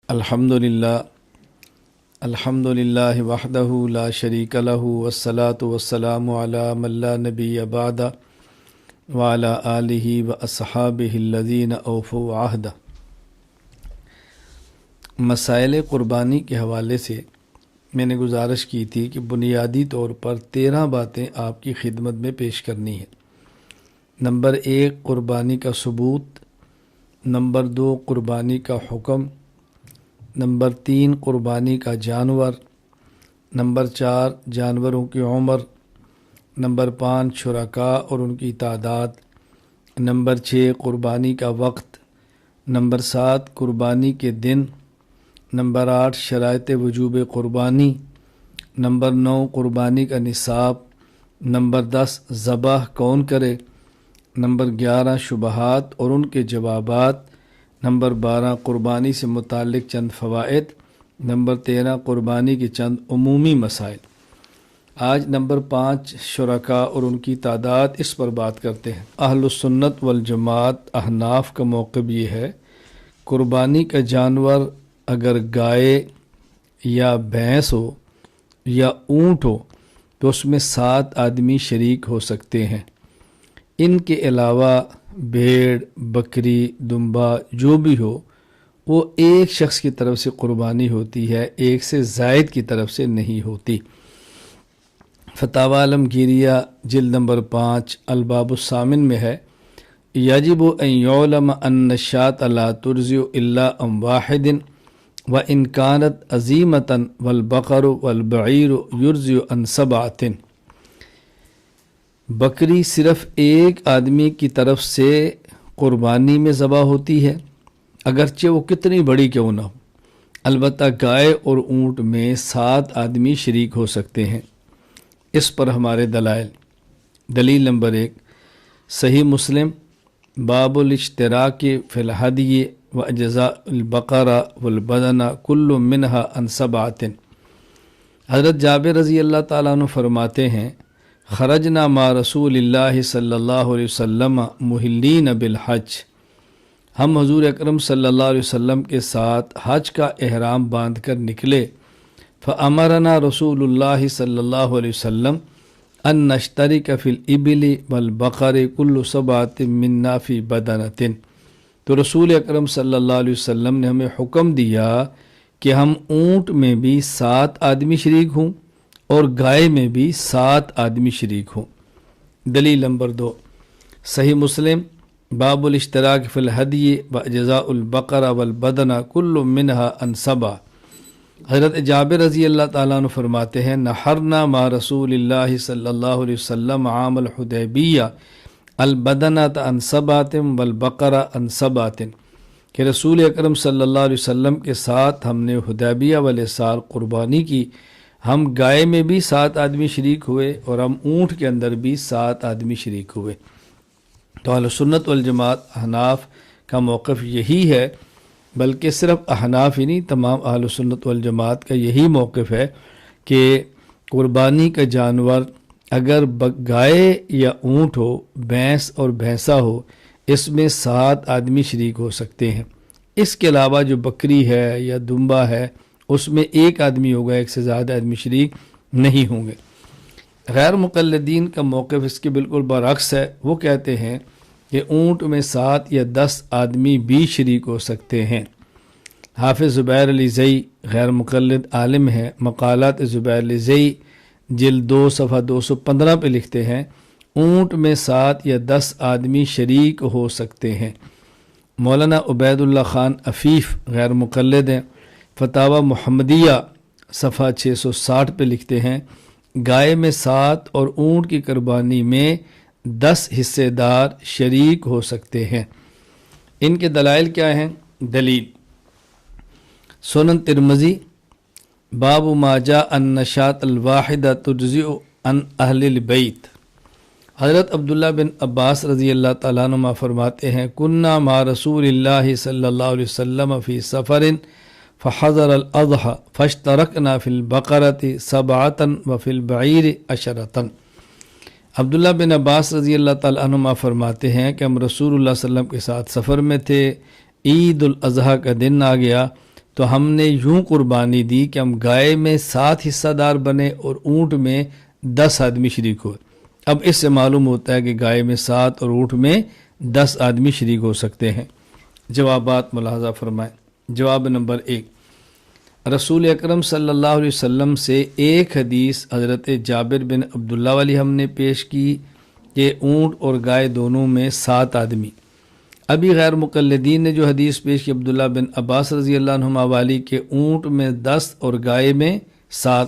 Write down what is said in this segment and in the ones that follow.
الحمدللہ وحدہ لا شریک لہ والصلاة والسلام علی من لا نبی بعدہ وعلی آلہ واصحابہ الذین اوفوا عہدہ۔ مسائل قربانی کے حوالے سے میں نے گزارش کی تھی کہ بنیادی طور پر 13 باتیں آپ کی خدمت میں پیش کرنی ہیں۔ نمبر 1 قربانی کا ثبوت، نمبر 2 قربانی کا حکم، نمبر 3 قربانی کا جانور، نمبر 4 جانوروں کی عمر، نمبر 5 شرکاء اور ان کی تعداد، نمبر 6 قربانی کا وقت، نمبر 7 قربانی کے دن، نمبر 8 شرائط وجوب قربانی، نمبر 9 قربانی کا نصاب، نمبر 10 ذبح کون کرے، نمبر 11 شبہات اور ان کے جوابات، نمبر 12 قربانی سے متعلق چند فوائد، نمبر 13 قربانی کے چند عمومی مسائل۔ آج نمبر 5 شرکاء اور ان کی تعداد، اس پر بات کرتے ہیں۔ اہل السنت والجماعت احناف کا موقف یہ ہے قربانی کا جانور اگر گائے یا بھینس ہو یا اونٹ ہو تو اس میں 7 آدمی شریک ہو سکتے ہیں۔ ان کے علاوہ بھیڑ، بکری، دمبا جو بھی ہو وہ ایک شخص کی طرف سے قربانی ہوتی ہے، ایک سے زائد کی طرف سے نہیں ہوتی۔ فتاوی عالمگیریہ جلد نمبر 5 الباب الثامن میں ہے یجب ان یعلم ان الشاة لا ترضع الا عن واحد وان كانت عظیمة والبقر والبعیر یرضع عن 7۔ بکری صرف ایک آدمی کی طرف سے قربانی میں ذبح ہوتی ہے اگرچہ وہ کتنی بڑی کیوں نہ ہو، البتہ گائے اور اونٹ میں 7 آدمی شریک ہو سکتے ہیں۔ اس پر ہمارے دلائل: دلیل نمبر 1 صحیح مسلم باب الاشتراک فی الہدی واجزاء البقرہ والبدن کل منہا عن 7۔ حضرت جابر رضی اللہ تعالیٰ عنہ فرماتے ہیں خرجنا مع رسول اللہ صلی اللہ علیہ وسلم محلین بالحج، ہم حضور اکرم صلی اللہ علیہ وسلم کے ساتھ حج کا احرام باندھ کر نکلے۔ فامرنا رسول اللہ صلی اللہ علیہ وسلم ان نشترک فی الابل والبقر کل 7 منا فی بدنۃ، تو رسول اکرم صلی اللہ علیہ وسلم نے ہمیں حکم دیا کہ ہم اونٹ میں بھی 7 آدمی شریک ہوں اور گائے میں بھی 7 آدمی شریک ہوں۔ دلیل نمبر 2 صحیح مسلم باب الاشتراک فی الہدی واجزاء البقرہ والبدن کل منہا عن 7۔ حضرت جابر رضی اللہ تعالیٰ عنہ فرماتے ہیں نحرنا مع رسول اللہ صلی اللہ علیہ وسلم عام الحدیبیہ البدنۃ عن 7 والبقرہ عن 7، کہ رسول اکرم صلی اللہ علیہ وسلم کے ساتھ ہم نے حدیبیہ والے سال قربانی کی، ہم گائے میں بھی 7 آدمی شریک ہوئے اور ہم اونٹ کے اندر بھی 7 آدمی شریک ہوئے۔ تو اہل سنت والجماعت احناف کا موقف یہی ہے، بلکہ صرف احناف ہی نہیں، تمام اہل سنت والجماعت کا یہی موقف ہے کہ قربانی کا جانور اگر گائے یا اونٹ ہو، بھینس اور بھینسا ہو، اس میں 7 آدمی شریک ہو سکتے ہیں۔ اس کے علاوہ جو بکری ہے یا دمبا ہے اس میں 1 آدمی ہوگا، 1 سے زیادہ آدمی شریک نہیں ہوں گے۔ غیر مقلدین کا موقف اس کے بالکل برعکس ہے، وہ کہتے ہیں کہ اونٹ میں 7 یا 10 آدمی بھی شریک ہو سکتے ہیں۔ حافظ زبیر علی زئی غیر مقلد عالم ہیں، مقالات زبیر علی زئی جلد 2 صفحہ 215 پہ لکھتے ہیں اونٹ میں 7 یا 10 آدمی شریک ہو سکتے ہیں۔ مولانا عبید اللہ خان عفیف غیر مقلد ہیں، فتاوی محمدیہ صفحہ 660 پہ لکھتے ہیں گائے میں 7 اور اونٹ کی قربانی میں 10 حصے دار شریک ہو سکتے ہیں۔ ان کے دلائل کیا ہیں؟ دلیل سنن ترمذی باب ما جاء ان الشاة الواحدہ تجزئ عن اہل البیت۔ حضرت عبداللہ بن عباس رضی اللہ تعالیٰ عنہ فرماتے ہیں کننا مع رسول اللہ صلی اللہ علیہ وسلم فی سفر فحضر الاضحى فاشترکنا فی البقرۃ 7 وفی البعیر 10۔ عبداللہ بن عباس رضی اللہ تعالیٰ عنہ فرماتے ہیں کہ ہم رسول اللہ صلی اللہ علیہ وسلم کے ساتھ سفر میں تھے، عید الاضحیٰ کا دن آ گیا تو ہم نے یوں قربانی دی کہ ہم گائے میں 7 حصہ دار بنے اور اونٹ میں 10 آدمی شریک ہوئے۔ اب اس سے معلوم ہوتا ہے کہ گائے میں 7 اور اونٹ میں 10 آدمی شریک ہو سکتے ہیں۔ جوابات ملاحظہ فرمائیں۔ جواب نمبر 1، رسول اکرم صلی اللہ علیہ وسلم سے ایک حدیث حضرت جابر بن عبداللہ والی ہم نے پیش کی کہ اونٹ اور گائے دونوں میں 7 آدمی۔ ابھی غیر مقلدین نے جو حدیث پیش کی عبداللہ بن عباس رضی اللہ عنہما والی کہ اونٹ میں 10 اور گائے میں 7۔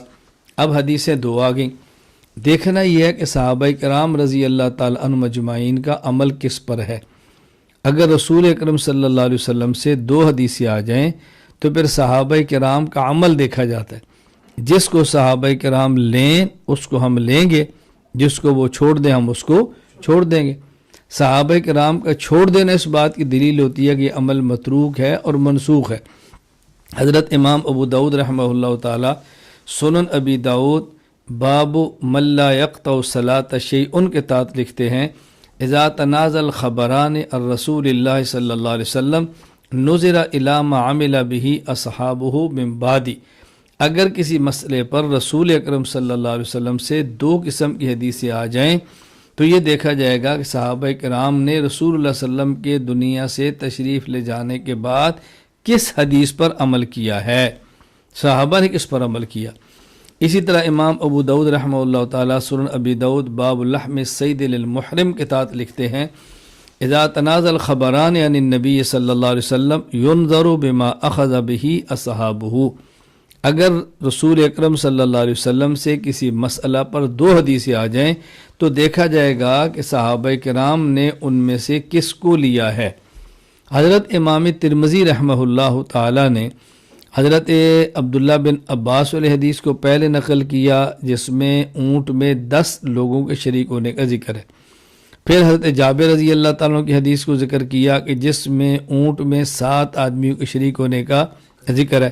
اب حدیثیں 2 آ گئیں۔ دیکھنا یہ ہے کہ صحابہ کرام رضی اللہ تعالیٰ عنہ مجمعین کا عمل کس پر ہے۔ اگر رسول اکرم صلی اللہ علیہ وسلم سے 2 حدیثیں آ جائیں تو پھر صحابہ کرام کا عمل دیکھا جاتا ہے۔ جس کو صحابہ کرام لیں اس کو ہم لیں گے، جس کو وہ چھوڑ دیں ہم اس کو چھوڑ دیں گے۔ صحابہ کرام کا چھوڑ دینا اس بات کی دلیل ہوتی ہے کہ یہ عمل متروک ہے اور منسوخ ہے۔ حضرت امام ابو داؤد رحمہ اللہ تعالی سنن ابی داؤد باب من لا یقطع الصلاۃ شیء کے تحت لکھتے ہیں اذا تنازل خبران الرسول اللہ صلی اللہ علیہ وسلم نظر الی ما عمل به اصحابہ من بعد۔ اگر کسی مسئلے پر رسول اکرم صلی اللہ علیہ وسلم سے 2 قسم کی حدیثیں آ جائیں تو یہ دیکھا جائے گا کہ صحابہ کرام نے رسول اللہ صلی اللہ علیہ وسلم کے دنیا سے تشریف لے جانے کے بعد کس حدیث پر عمل کیا ہے، صحابہ نے کس پر عمل کیا۔ اسی طرح امام ابو داؤد رحمہ اللہ تعالیٰ سنن ابی داؤد باب لحم الصید للمحرم کے تحت لکھتے ہیں اذا تنازل خبران عن النبی صلی اللہ علیہ وسلم ينظر بما اخذ به اصحابہ۔ اگر رسول اکرم صلی اللہ علیہ وسلم سے کسی مسئلہ پر 2 حدیثیں آ جائیں تو دیکھا جائے گا کہ صحابہ کرام نے ان میں سے کس کو لیا ہے۔ حضرت امام ترمذی رحمہ اللہ تعالی نے حضرت عبداللہ بن عباس والی حدیث کو پہلے نقل کیا جس میں اونٹ میں 10 لوگوں کے شریک ہونے کا ذکر ہے۔ پھر حضرت جابر رضی اللہ تعالیٰ کی حدیث کو ذکر کیا کہ جس میں اونٹ میں 7 آدمیوں کے شریک ہونے کا ذکر ہے۔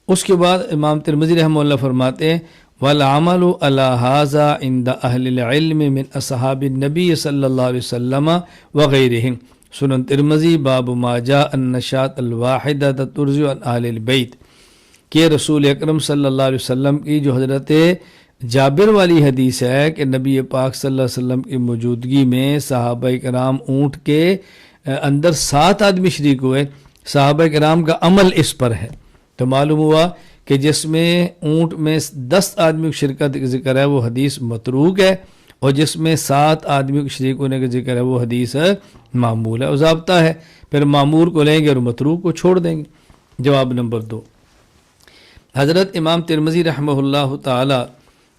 اس کے بعد امام ترمذی رحمہ اللہ فرماتے ہیں والعمل على هذا عند اہل العلم من اصحاب النبی صلی اللہ علیہ وسلم وغیرہم۔ سنن ترمذی باب ما جاء النشاط الواحدہ ترجع عن اہل البیت، کہ رسول اکرم صلی اللہ علیہ وسلم کی جو حضرت جابر والی حدیث ہے کہ نبی پاک صلی اللہ علیہ وسلم کی موجودگی میں صحابہ کرام اونٹ کے اندر 7 آدمی شریک ہوئے، صحابہ کرام کا عمل اس پر ہے۔ تو معلوم ہوا کہ جس میں اونٹ میں 10 آدمیوں کی شرکت کا ذکر ہے وہ حدیث متروک ہے، اور جس میں 7 آدمیوں کے شریک ہونے کا ذکر ہے وہ حدیث معمول ہے، اور ضابطہ ہے پھر معمول کو لیں گے اور متروک کو چھوڑ دیں گے۔ جواب نمبر 2، حضرت امام ترمذی رحمہ اللہ تعالی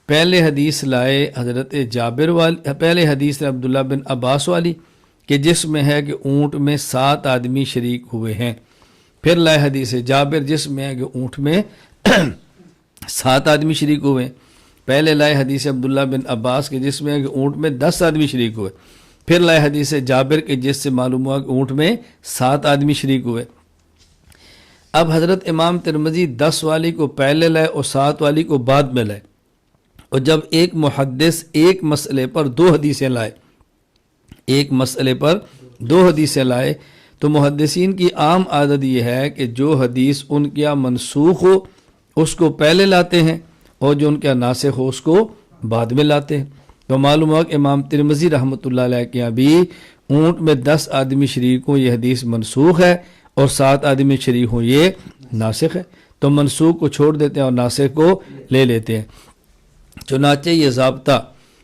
پہلے حدیث لائے حضرت جابر والی، پہلے حدیث عبداللہ بن عباس والی کہ جس میں ہے کہ اونٹ میں 7 آدمی شریک ہوئے ہیں۔ پھر لائے حدیث جابر جس میں ہے کہ اونٹ میں 7 آدمی شریک ہوئے ہیں۔ پہلے لائے حدیث عبداللہ بن عباس کے جس میں ہے کہ اونٹ میں 10 آدمی شریک ہوئے۔ پھر لائے حدیث جابر کے جس سے معلوم ہوا کہ اونٹ میں 7 آدمی شریک ہوئے۔ اب حضرت امام ترمذی 10 والی کو پہلے لائے اور 7 والی کو بعد میں لائے، اور جب ایک محدث ایک مسئلے پر 2 حدیثیں لائے، ایک مسئلے پر 2 حدیثیں لائے تو محدثین کی عام عادت یہ ہے کہ جو حدیث ان کے منسوخ ہو اس کو پہلے لاتے ہیں اور جو ان کے ناسخ ہو اس کو بعد میں لاتے ہیں۔ تو معلوم ہوا کہ امام ترمذی رحمۃ اللہ علیہ کے یہاں بھی اونٹ میں 10 آدمی شریک ہوں یہ حدیث منسوخ ہے، اور 7 آدمی شریک ہوں یہ ناسخ ہے، تو منسوخ کو چھوڑ دیتے ہیں اور ناسخ کو لے لیتے ہیں۔ چنانچہ یہ ضابطہ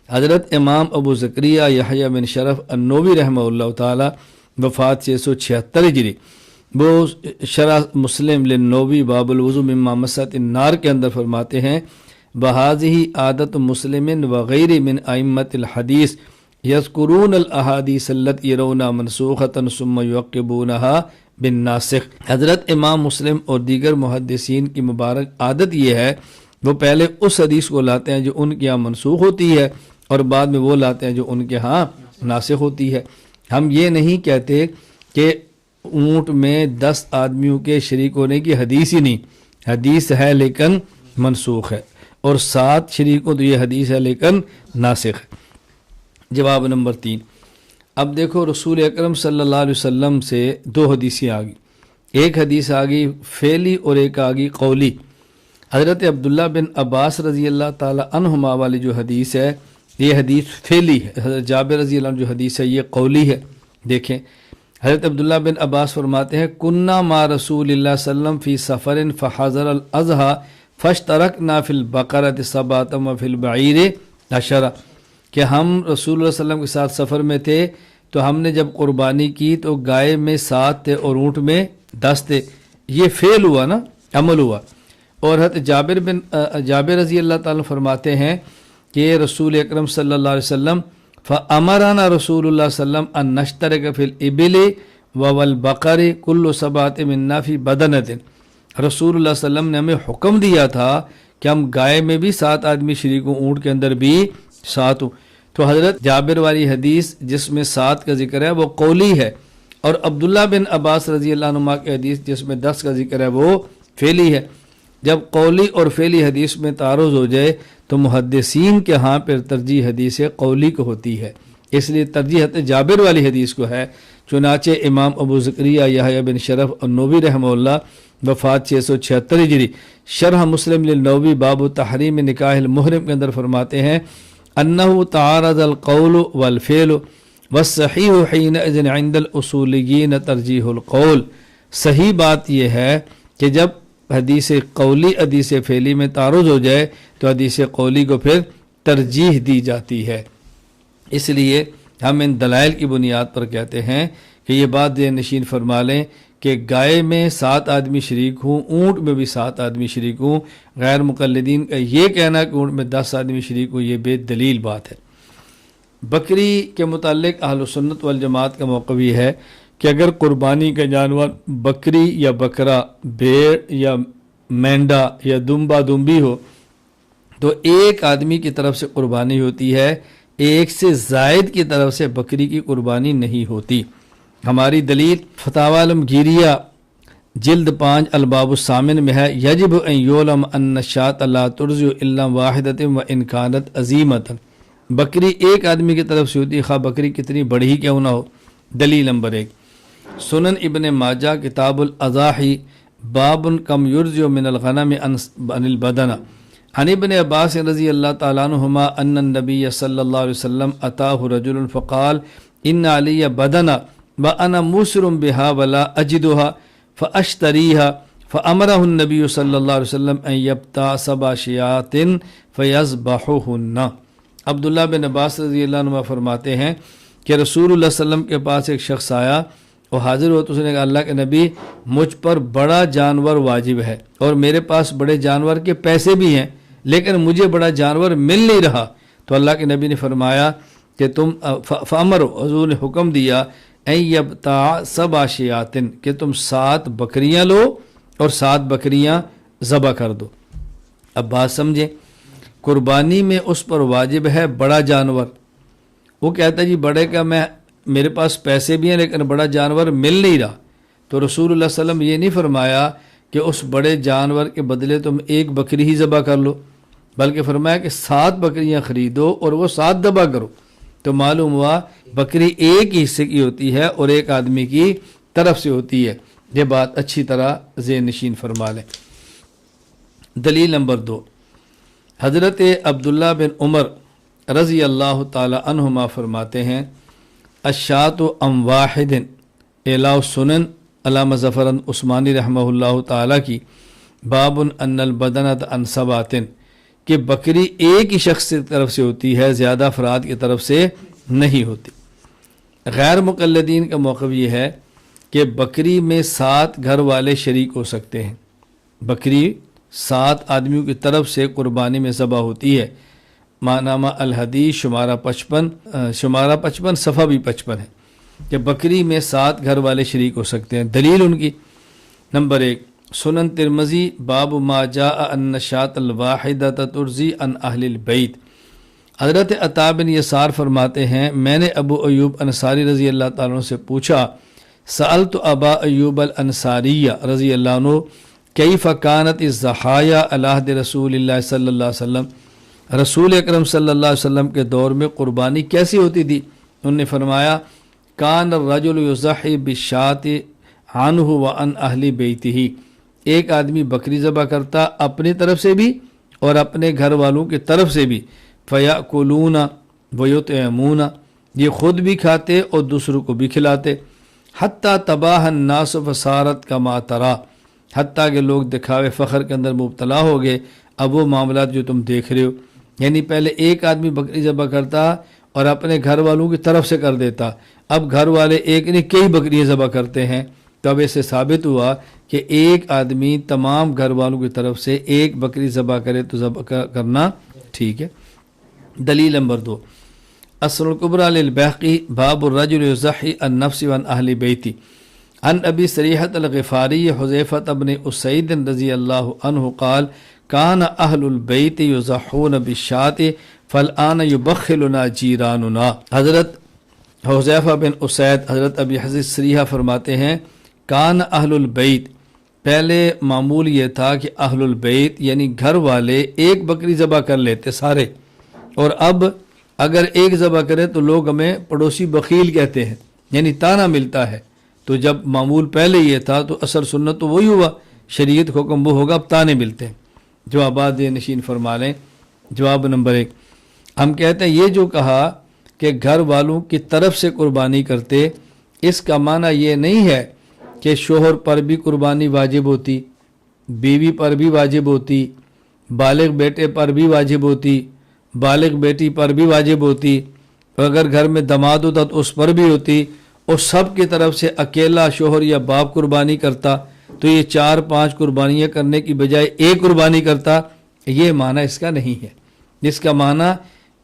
حضرت امام ابو زکریا یحییٰ بن شرف النووی رحمہ اللہ تعالی وفات 676 ہجری، وہ شرح مسلم للنووی باب الوضو مما مست النار کے اندر فرماتے ہیں بہذہ عادت مسلم وغیر من ائمۃ الحدیث یذکرون الاحادیث التی یرون منسوخۃ ثم یعقبونها بالناسخ۔ حضرت امام مسلم اور دیگر محدثین کی مبارک عادت یہ ہے وہ پہلے اس حدیث کو لاتے ہیں جو ان کے ہاں منسوخ ہوتی ہے اور بعد میں وہ لاتے ہیں جو ان کے ہاں ناسخ ہوتی ہے۔ ہم یہ نہیں کہتے کہ اونٹ میں 10 آدمیوں کے شریک ہونے کی حدیث ہی نہیں، حدیث ہے لیکن منسوخ ہے، اور 7 شریکوں تو یہ حدیث ہے لیکن ناسخ ہے۔ جواب نمبر 3، اب دیکھو رسول اکرم صلی اللہ علیہ وسلم سے 2 حدیثیں آ گئی، ایک حدیث آ گئی فعلی اور ایک آ گئی قولی۔ حضرت عبداللہ بن عباس رضی اللہ تعالی عنہما والی جو حدیث ہے یہ حدیث فعلی ہے، حضرت جابر رضی اللہ عنہ جو حدیث ہے یہ قولی ہے۔ دیکھیں حضرت عبداللہ بن عباس فرماتے ہیں کننا ما رسول اللہ صلی اللہ علیہ وسلم فی سفر فحضر الاضحی فاشترکنا فی البقرۃ سبعۃ وفی البعیر عشرۃ، کہ ہم رسول اللہ صلی اللہ علیہ وسلم کے ساتھ سفر میں تھے تو ہم نے جب قربانی کی تو گائے میں 7 تھے اور اونٹ میں 10 تھے۔ یہ فعل ہوا نا، عمل ہوا۔ اور حضرت جابر رضی اللہ تعالیٰ فرماتے ہیں کہ رسول اکرم صلی اللہ علیہ وسلم فَأَمَرَنَا رسول اللہ صلی اللہ علیہ وسلم أَن نَشْتَرِكَ فِي الْإِبِلِ وَالْبَقَرِ كُلُّ سَبْعَةٍ مِنَّا فِي بَدَنَةٍ، رسول اللہ صلی اللہ علیہ وسلم نے ہمیں حکم دیا تھا کہ ہم گائے میں بھی 7 آدمی شریک ہوں، اونٹ کے اندر بھی 7 ہوں۔ تو حضرت جابر والی حدیث جس میں 7 کا ذکر ہے وہ قولی ہے، اور عبداللہ بن عباس رضی اللہ عنہ کی حدیث جس میں 10 کا ذکر ہے وہ فعلی ہے۔ جب قولی اور فعلی حدیث میں تعارض ہو جائے تو محدثین کے ہاں پھر ترجیح حدیث قولی کو ہوتی ہے، اس لیے ترجیح جابر والی حدیث کو ہے۔ چنانچہ امام ابو زکریا یحییٰ بن شرف النووی رحمہ اللہ وفات 676 ہجری شرح مسلم للنووی باب تحریم نکاح المحرم کے اندر فرماتے ہیں انہ تعارض القول والفعل والصحیح حینئذ عند الاصولیین ترجیح القول، صحیح بات یہ ہے کہ جب حدیث قولی حدیث فعلی میں تعارض ہو جائے تو حدیث قولی کو پھر ترجیح دی جاتی ہے۔ اس لیے ہم ان دلائل کی بنیاد پر کہتے ہیں کہ یہ بات ذہن نشین فرما لیں کہ گائے میں 7 آدمی شریک ہوں، اونٹ میں بھی 7 آدمی شریک ہوں۔ غیر مقلدین کا یہ کہنا کہ اونٹ میں 10 آدمی شریک ہوں یہ بے دلیل بات ہے۔ بکری کے متعلق اہل سنت والجماعت کا موقف یہ ہے کہ اگر قربانی کا جانور بکری یا بکرا، بھیڑ یا مینڈا یا دمبا دمبی ہو تو ایک آدمی کی طرف سے قربانی ہوتی ہے، ایک سے زائد کی طرف سے بکری کی قربانی نہیں ہوتی۔ ہماری دلیل فتاوی عالمگیریہ جلد 5 الباب الثامن میں ہے یجب ان یعلم ان الشاة لا ترضع الا واحدۃ وان كانت عظیمۃ، بکری ایک آدمی کی طرف سے ہوتی ہے خواہ بکری کتنی بڑی ہی کیوں نہ ہو۔ دلیل نمبر 1 سنن ابن ماجہ کتاب الاضاحی باب کم یرضع من الغنم عن البدن عن ابن عباس رضی اللہ تعالیٰ عنہما ان النبی صلی اللہ علیہ وسلم اتاہ رجل فقال ان علی بدنا وانا موسر بها ولا اجدها فاشتریها فامرہ النبی صلی اللہ علیہ وسلم ان یبتاع 7 شیاۃ فیذبحہن۔ عبداللہ بن عباس رضی اللہ عنہ فرماتے ہیں کہ رسول اللہ صلی اللہ علیہ وسلم کے پاس ایک شخص آیا اور حاضر ہوا تو اس نے کہا اللہ کے نبی مجھ پر بڑا جانور واجب ہے اور میرے پاس بڑے جانور کے پیسے بھی ہیں لیکن مجھے بڑا جانور مل نہیں رہا، تو اللہ کے نبی نے فرمایا کہ تم فامر، حضور نے حکم دیا ان یبتاع 7 شیاۃ کہ تم 7 بکریاں لو اور 7 بکریاں ذبح کر دو۔ اب بات سمجھیں، قربانی میں اس پر واجب ہے بڑا جانور، وہ کہتا ہے جی بڑے کا میرے پاس پیسے بھی ہیں لیکن بڑا جانور مل نہیں رہا، تو رسول اللہ صلی اللہ علیہ وسلم یہ نہیں فرمایا کہ اس بڑے جانور کے بدلے تم ایک بکری ہی ذبح کر لو، بلکہ فرمایا کہ 7 بکریاں خریدو اور وہ 7 ذبح کرو۔ تو معلوم ہوا بکری ایک ہی حصے کی ہوتی ہے اور ایک آدمی کی طرف سے ہوتی ہے۔ یہ بات اچھی طرح ذہن نشین فرما لیں۔ دلیل نمبر 2 حضرت عبداللہ بن عمر رضی اللہ تعالی عنہما فرماتے ہیں الشاۃ ام واحد اعلاء سنن علامہ ظفر عثمانی رحمہ اللہ تعالی کی باب ان البدنۃ عن 7 کہ بکری ایک ہی شخص کی طرف سے ہوتی ہے، زیادہ افراد کی طرف سے نہیں ہوتی۔ غیر مقلدین کا موقف یہ ہے کہ بکری میں 7 گھر والے شریک ہو سکتے ہیں، بکری 7 آدمیوں کی طرف سے قربانی میں ذبح ہوتی ہے۔ معنامہ الحدیث شمارہ 55 صفحہ بھی 55 ہے کہ بکری میں 7 گھر والے شریک ہو سکتے ہیں۔ دلیل ان کی نمبر 1 سنن ترمذی باب ما جاء ان الشاۃ الواحدۃ ترضی عن اہل البیت۔ حضرت عطا بن یسار فرماتے ہیں میں نے ابو ایوب انصاری رضی اللہ تعالیٰ عنہ سے پوچھا سألت ابا ایوب الانصاری رضی اللہ عنہ کیف کانت الضحایا علی عہد رسول اللہ صلی اللہ علیہ وسلم، رسول اکرم صلی اللہ علیہ وسلم کے دور میں قربانی کیسی ہوتی تھی؟ انہوں نے فرمایا کان الرجل یضحی بالشاۃ عنہ و عن اہل بیتہ، ایک آدمی بکری ذبح کرتا اپنی طرف سے بھی اور اپنے گھر والوں کی طرف سے بھی، فیأکلون ویطعمون، یہ خود بھی کھاتے اور دوسروں کو بھی کھلاتے، حتیٰ تباہ الناس فصارت کما ترا، حتیٰ کہ لوگ دکھاوے فخر کے اندر مبتلا ہو گئے، اب وہ معاملات جو تم دیکھ رہے ہو، یعنی پہلے ایک آدمی بکری ذبح کرتا اور اپنے گھر والوں کی طرف سے کر دیتا، اب گھر والے ایک نہیں کئی بکریاں ذبح کرتے ہیں، تو اب اسے ثابت ہوا کہ ایک آدمی تمام گھر والوں کی طرف سے ایک بکری ذبح کرے تو ذبح کرنا ٹھیک ہے۔ دلیل نمبر 2، اصل الکبریٰ للبیہقی باب الرجل یضحی عن نفسہ وعن اہل بیتہ، عن ابی سریحۃ الغفاری حذیفہ بن اسید رضی اللہ عنہ قال کان اہل البیت یضحون بالشاة فالآن یبخلنا جیراننا۔ حضرت حذیفہ بن اسید حضرت ابی حضرت سریحہ فرماتے ہیں کان اہل البیت، پہلے معمول یہ تھا کہ اہل البیت یعنی گھر والے ایک بکری ذبح کر لیتے سارے، اور اب اگر ایک ذبح کرے تو لوگ ہمیں پڑوسی بخیل کہتے ہیں، یعنی طعنہ ملتا ہے، تو جب معمول پہلے یہ تھا تو اثر سنت تو وہی ہوا، شریعت کا حکم وہ ہوگا، اب طعنے ملتے ہیں۔ جوابات نشین فرما لیں۔ جواب نمبر 1، ہم کہتے ہیں یہ جو کہا کہ گھر والوں کی طرف سے قربانی کرتے، اس کا معنی یہ نہیں ہے کہ شوہر پر بھی قربانی واجب ہوتی، بیوی پر بھی واجب ہوتی، بالغ بیٹے پر بھی واجب ہوتی، بالغ بیٹی پر بھی واجب ہوتی، اور اگر گھر میں داماد ہوتا تو اس پر بھی ہوتی، اور سب کی طرف سے اکیلا شوہر یا باپ قربانی کرتا تو یہ 4-5 قربانیاں کرنے کی بجائے ایک قربانی کرتا، یہ معنی اس کا نہیں ہے۔ اس کا معنی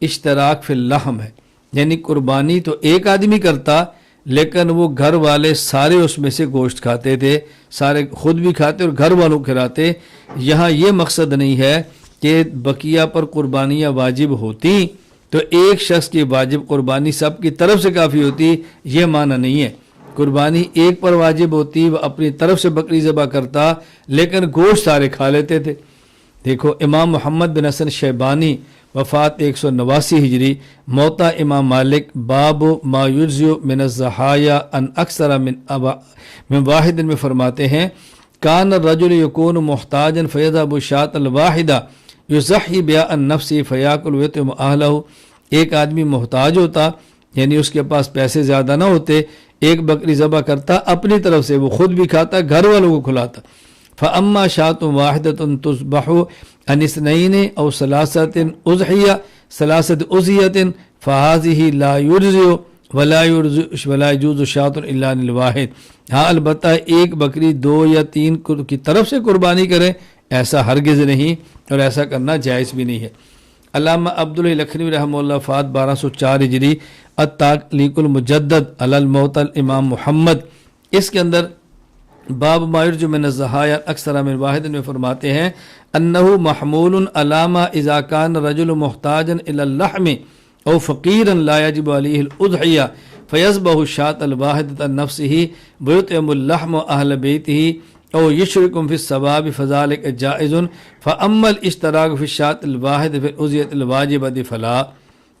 اشتراک فی اللحم ہے، یعنی قربانی تو ایک آدمی کرتا لیکن وہ گھر والے سارے اس میں سے گوشت کھاتے تھے، سارے خود بھی کھاتے اور گھر والوں کھلاتے۔ یہاں یہ مقصد نہیں ہے کہ بقیہ پر قربانیاں واجب ہوتی تو ایک شخص کی واجب قربانی سب کی طرف سے کافی ہوتی، یہ معنی نہیں ہے۔ قربانی ایک پر واجب ہوتی، وہ اپنی طرف سے بکری ذبح کرتا لیکن گوشت سارے کھا لیتے تھے۔ دیکھو امام محمد بن حسن شیبانی وفات 189 ہجری، موطا امام مالک باب ما یجزی من الضحایا ان اکثر من واحد میں فرماتے ہیں کان الرجل یکون محتاجا فیذهب الشاة الواحدہ یضحی بها عن نفسه فیاکل ویطعم اہلہ، ایک آدمی محتاج ہوتا یعنی اس کے پاس پیسے زیادہ نہ ہوتے، ایک بکری ذبح کرتا اپنی طرف سے، وہ خود بھی کھاتا گھر والوں کو کھلاتا۔ فاما شاۃ واحدۃ تذبح عن اثنین او ثلاثۃ اضحیہ ثلاثۃ اضحیۃ فهذه لا یجزی ولا يجوز شاۃ الا عن الواحد، ہاں البتہ ایک بکری 2 یا 3 کی طرف سے قربانی کرے ایسا ہرگز نہیں، اور ایسا کرنا جائز بھی نہیں ہے۔ علامہ عبداللہ لکھنوی رحمہ اللہ وفات 1204 ہجری، التعلیق المجدد علی الموت الامام محمد، اس کے اندر باب ما یرجو من الضحایا اکثر من واحد میں فرماتے ہیں انہ محمول علامہ اذا کان رجل محتاجا الی اللحم او فقیرا لا یجب علیہ الاضحیہ فیذبح الشاة الواحدۃ عن نفسہ ویطعم اللحم اہل بیتہ او یشرکم فی الثواب فذلک جائز، فاما الاشتراک فی الشاة الواحد فی الاضحیۃ الواجبۃ فلا،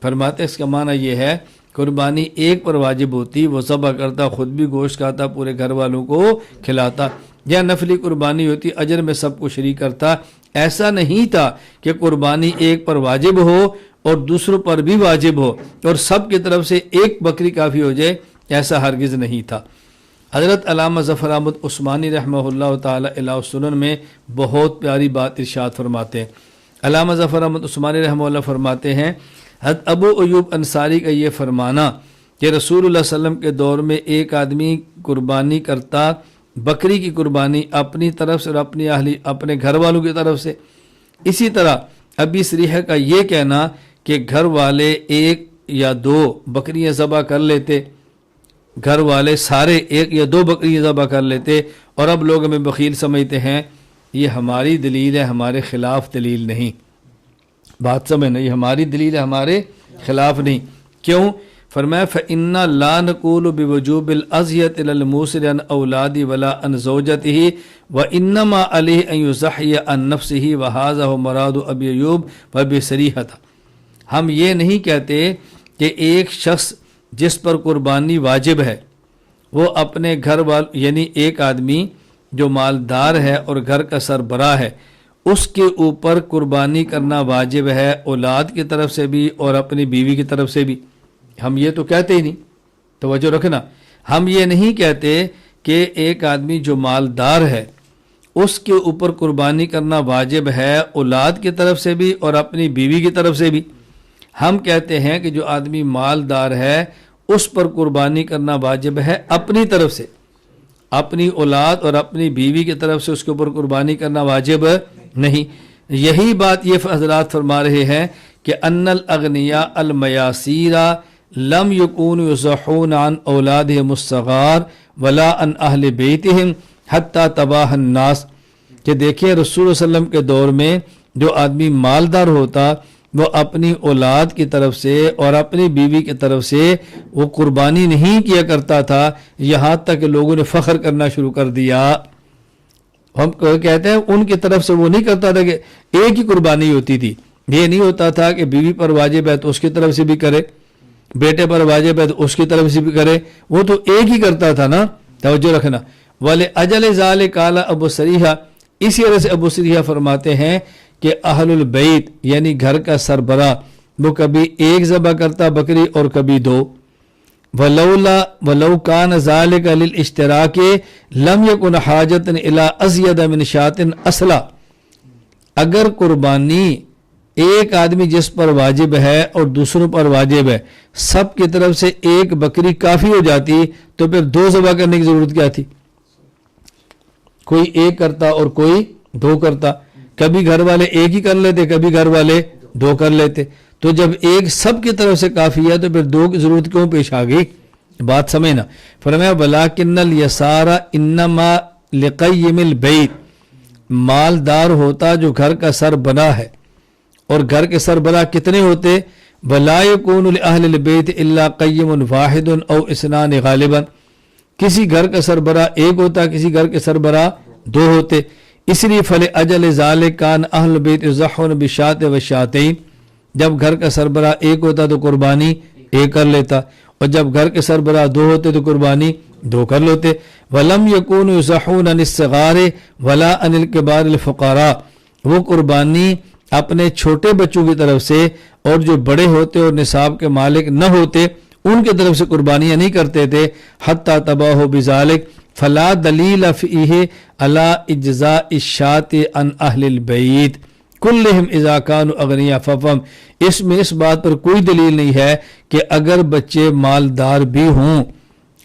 فرماتے اس کا معنی یہ ہے قربانی ایک پر واجب ہوتی، وہ ذبح کرتا خود بھی گوشت کھاتا پورے گھر والوں کو کھلاتا، یا نفلی قربانی ہوتی اجر میں سب کو شریک کرتا۔ ایسا نہیں تھا کہ قربانی ایک پر واجب ہو اور دوسروں پر بھی واجب ہو اور سب کی طرف سے ایک بکری کافی ہو جائے، ایسا ہرگز نہیں تھا۔ حضرت علامہ ظفر احمد عثمانی رحمہ اللہ تعالی الہ السنن میں بہت پیاری بات ارشاد فرماتے ہیں۔ علامہ ظفر احمد عثمانی رحمہ اللہ فرماتے ہیں حضرت ابو ایوب انصاری کا یہ فرمانا کہ رسول اللہ صلی اللہ علیہ وسلم کے دور میں ایک آدمی قربانی کرتا، بکری کی قربانی اپنی طرف سے اور اپنے گھر والوں کی طرف سے۔ اسی طرح ابی سریحہ کا یہ کہنا کہ گھر والے 1 یا 2 بکریاں ذبح کر لیتے، گھر والے سارے 1 یا 2 بکریاں ذبح کر لیتے اور اب لوگ ہمیں بخیل سمجھتے ہیں، یہ ہماری دلیل ہے، ہمارے خلاف دلیل نہیں۔ بات سمجھنا، یہ ہماری دلیل ہے، ہمارے خلاف نہیں۔ کیوں؟ فرمایا فَإِنَّا لَا نَقُولُ بِوُجُوبِ الْأَضْحِيَةِ إِلَى الْمُوسِرِ عَنْ أَوْلَادِهِ وَلَا عَنْ زَوْجَتِهِ وَإِنَّمَا عَلَيْهِ أَنْ يُضَحِّيَ عَنْ نَفْسِهِ وَهَذَا هُوَ مُرَادُ أَبِي أَيُّوبَ وَأَبِي سَرِيحَةَ، ہم یہ نہیں کہتے کہ ایک شخص جس پر قربانی واجب ہے وہ اپنے گھر یعنی ایک آدمی جو مالدار ہے اور گھر کا سربراہ ہے، اس کے اوپر قربانی کرنا واجب ہے، اولاد کی طرف سے بھی اور اپنی بیوی کی طرف سے بھی۔ ہم یہ تو کہتے ہی نہیں، توجہ رکھنا، ہم یہ نہیں کہتے کہ ایک آدمی جو مالدار ہے اس کے اوپر قربانی کرنا واجب ہے، اولاد کی طرف سے بھی اور اپنی بیوی کی طرف سے بھی۔ ہم کہتے ہیں کہ جو آدمی مالدار ہے اس پر قربانی کرنا واجب ہے اپنی طرف سے، اپنی اولاد اور اپنی بیوی کی طرف سے اس کے اوپر قربانی کرنا واجب نہیں۔ یہی بات یہ حضرات فرما رہے ہیں کہ ان الاغنیاء المیاسیر لم یکونوا یضحون عن اولادہم الصغار ولا عن اہل بیتہم حتی تباہ الناس، کہ دیکھیں رسول اللہ علیہ وسلم کے دور میں جو آدمی مالدار ہوتا وہ اپنی اولاد کی طرف سے اور اپنی بیوی کی طرف سے وہ قربانی نہیں کیا کرتا تھا، یہاں تک کہ لوگوں نے فخر کرنا شروع کر دیا۔ ہم کہتے ہیں ان کی طرف سے وہ نہیں کرتا تھا کہ ایک ہی قربانی ہوتی تھی، یہ نہیں ہوتا تھا کہ بیوی پر واجب ہے تو اس کی طرف سے بھی کرے، بیٹے پر واجب ہے تو اس کی طرف سے بھی کرے، وہ تو ایک ہی کرتا تھا نا، توجہ رکھنا۔ وَلِأَجَلِ ذَلِكَ قَالَ ابو سریحہ، اسی وجہ سے ابو سریحہ فرماتے ہیں کہ اہل البیت یعنی گھر کا سربراہ وہ کبھی ایک ذبح کرتا بکری اور کبھی دو۔ وَلَوْ كَانَ ذَلِكَ لِلْإِشْتِرَاكِ لَمْ يَكُنْ حَاجَةً إِلَىٰ أَزْيَدَ مِنْ شَاةٍ أَصْلًا، اگر قربانی ایک آدمی جس پر واجب ہے اور دوسروں پر واجب ہے سب کی طرف سے ایک بکری کافی ہو جاتی تو پھر دو ذبح کرنے کی ضرورت کیا تھی؟ کوئی ایک کرتا اور کوئی دو کرتا، کبھی گھر والے ایک ہی کر لیتے کبھی گھر والے دو کر لیتے، تو جب ایک سب کی طرف سے کافی ہے تو پھر دو کی ضرورت کیوں پیش آ گئی؟ بات سمجھنا۔ فرمایا وَلَٰكِنَّ الْيَسَارَ إِنَّمَا لِقَيِّمِ الْبَيْتِ، مالدار ہوتا جو گھر کا سربراہ ہے، اور گھر کے سربراہ کتنے ہوتے؟ وَلَا يَكُونُ لِأَهْلِ الْبَيْتِ إِلَّا قَيِّمٌ وَاحِدٌ أَوْ اثْنَانِ غَالِبًا، کسی گھر کا سربراہ ایک ہوتا کسی گھر کے سربراہ دو ہوتے، اس لیے فَلِأَجَلِ ذَلِكَ كَانَ أَهْلُ الْبَيْتِ يُضَحُّونَ بِالشَّاةِ وَالشَّاتَيْنِ، جب گھر کا سربراہ ایک ہوتا تو قربانی ایک کر لیتا، اور جب گھر کے سربراہ دو ہوتے تو قربانی دو کر لیتے۔ وَلَمْ يَكُونُوا يُضَحُّونَ عَنِ الصِّغَارِ وَلَا عَنِ الْكِبَارِ الْفُقَرَاءِ، وہ قربانی اپنے چھوٹے بچوں کی طرف سے اور جو بڑے ہوتے اور نصاب کے مالک نہ ہوتے ان کی طرف سے قربانیاں نہیں کرتے تھے۔ حتی تباہ بذالک فلا دلیل فیہ علی اجزاء الشاة عن اہل البیت کلہم اذا کانوا اغنیاء ففہم، اس میں اس بات پر کوئی دلیل نہیں ہے کہ اگر بچے مالدار بھی ہوں،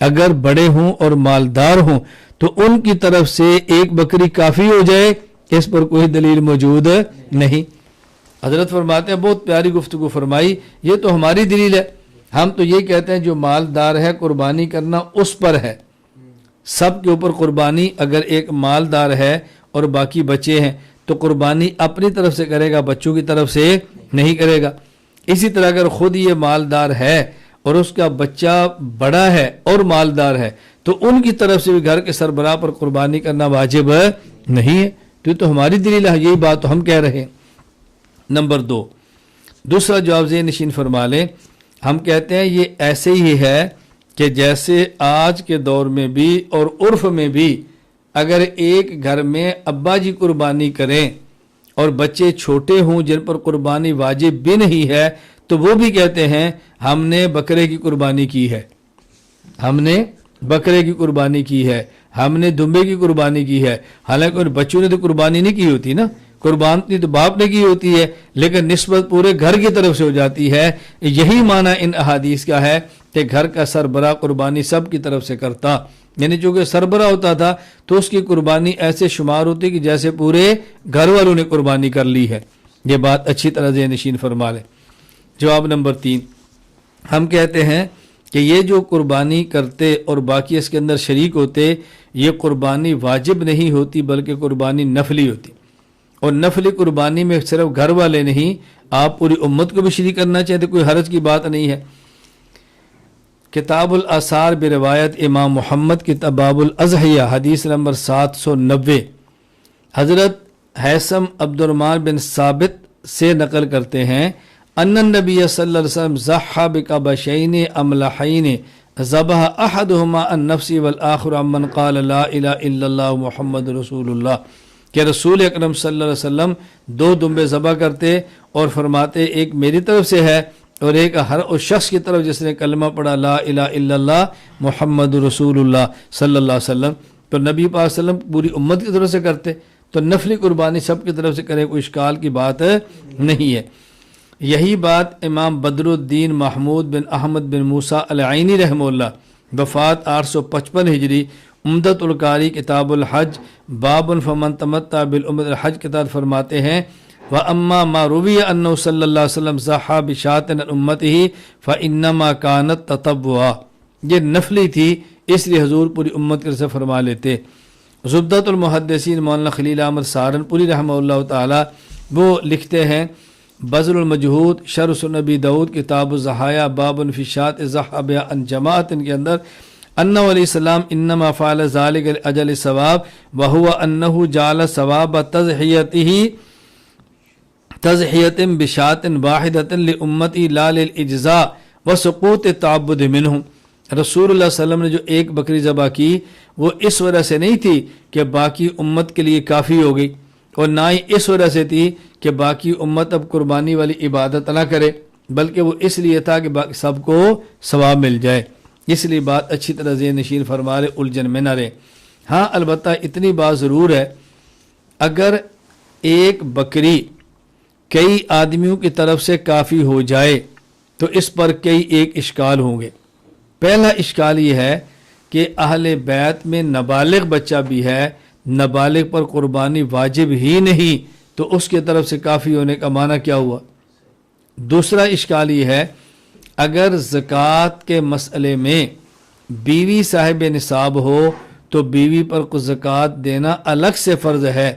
اگر بڑے ہوں اور مالدار ہوں تو ان کی طرف سے ایک بکری کافی ہو جائے، اس پر کوئی دلیل موجود نہیں۔ حضرت فرماتے ہیں بہت پیاری گفتگو فرمائی، یہ تو ہماری دلیل ہے، ہم تو یہ کہتے ہیں جو مالدار ہے قربانی کرنا اس پر ہے، سب کے اوپر قربانی، اگر ایک مالدار ہے اور باقی بچے ہیں تو قربانی اپنی طرف سے کرے گا، بچوں کی طرف سے نہیں کرے گا۔ اسی طرح اگر خود یہ مالدار ہے اور اس کا بچہ بڑا ہے اور مالدار ہے تو ان کی طرف سے بھی گھر کے سربراہ پر قربانی کرنا واجب نہیں ہے، تو یہ تو ہماری دلیل ہے، یہی بات تو ہم کہہ رہے ہیں۔ نمبر 2، دوسرا جواب ذہن نشین فرما لیں، ہم کہتے ہیں یہ ایسے ہی ہے کہ جیسے آج کے دور میں بھی اور عرف میں بھی اگر ایک گھر میں ابا جی قربانی کریں اور بچے چھوٹے ہوں جن پر قربانی واجب بھی نہیں ہے تو وہ بھی کہتے ہیں ہم نے بکرے کی قربانی کی ہے، ہم نے بکرے کی قربانی کی ہے، ہم نے دمبے کی قربانی کی ہے، حالانکہ ان بچوں نے تو قربانی نہیں کی ہوتی نا، قربانی تو باپ نے کی ہوتی ہے لیکن نسبت پورے گھر کی طرف سے ہو جاتی ہے۔ یہی معنی ان احادیث کا ہے کہ گھر کا سربراہ قربانی سب کی طرف سے کرتا، یعنی چونکہ سربراہ ہوتا تھا تو اس کی قربانی ایسے شمار ہوتی کہ جیسے پورے گھر والوں نے قربانی کر لی ہے۔ یہ بات اچھی طرح ذہن نشین فرما لیں۔ جواب نمبر 3، ہم کہتے ہیں کہ یہ جو قربانی کرتے اور باقی اس کے اندر شریک ہوتے، یہ قربانی واجب نہیں ہوتی بلکہ قربانی نفلی ہوتی، اور نفلی قربانی میں صرف گھر والے نہیں آپ پوری امت کو بھی شریک کرنا چاہتے، کوئی حرج کی بات نہیں ہے۔ کتاب الاثار بروایت امام محمد کتاب باب الاضحیہ حدیث نمبر 790 حضرت حیثم عبد الرحمن بن ثابت سے نقل کرتے ہیں ان النبی صلی اللہ علیہ وسلم ضحى بکبشین املحین ذبح احدہما عن نفسی والآخر عمن قال لا الہ الا اللہ محمد رسول اللہ، کہ رسول اکرم صلی اللہ علیہ وسلم دو دمبے ذبح کرتے اور فرماتے ایک میری طرف سے ہے اور ایک ہر اس شخص کی طرف جس نے کلمہ پڑھا لا الہ الا اللہ محمد رسول اللہ صلی اللہ علیہ وسلم۔ تو نبی پاک صلی اللہ علیہ وسلم پوری امت کی طرف سے کرتے، تو نفلی قربانی سب کی طرف سے کرے، کوئی اشکال کی بات نہیں ہے۔ یہی بات امام بدر الدین محمود بن احمد بن موسیٰ العینی رحمہ اللہ، وفات 855 ہجری، عمدۃ القاری کتاب الحج، باب فمن تمتع بالعمرۃ الحج کے تحت فرماتے ہیں وَأَمَّا مَا رُوِيَ أَنَّهُ صلی اللہ علیہ وسلم ضحى بشاة عن امته فإنما كانت تطوعا، یہ نفلی تھی اس لیے حضور پوری امت کے سے فرما لیتے۔ زبدۃ المحدثین مولانا خلیل احمد سہارنپوری رحمہ اللہ تعالی وہ لکھتے ہیں بذل المجہود شرح سنن ابی داؤد کتاب الضحایا باب فی شاة ضحى بها عن جماعت کے اندر انہ علیہ السلام انما فعل ذلك لاجل الثواب وهو انه جعل ثواب تضحیۃ بشاة واحدۃ لامتی لا للاجزاء وسقوط التعبد منهم۔ رسول اللہ صلی اللہ علیہ وسلم نے جو ایک بکری ذبح کی وہ اس وجہ سے نہیں تھی کہ باقی امت کے لیے کافی ہو گئی، اور نہ ہی اس وجہ سے تھی کہ باقی امت اب قربانی والی عبادت نہ کرے، بلکہ وہ اس لیے تھا کہ سب کو ثواب مل جائے۔ اس لیے بات اچھی طرح ذہن نشین فرما رہے، الجھن میں نہ رہے۔ ہاں البتہ اتنی بات ضرور ہے، اگر ایک بکری کئی آدمیوں کی طرف سے کافی ہو جائے تو اس پر کئی ایک اشکال ہوں گے۔ پہلا اشکال یہ ہے کہ اہل بیت میں نابالغ بچہ بھی ہے، نابالغ پر قربانی واجب ہی نہیں، تو اس کی طرف سے کافی ہونے کا معنی کیا ہوا؟ دوسرا اشکال یہ ہے اگر زکوٰۃ کے مسئلے میں بیوی صاحب نصاب ہو تو بیوی پر کچھ زکوٰۃ دینا الگ سے فرض ہے،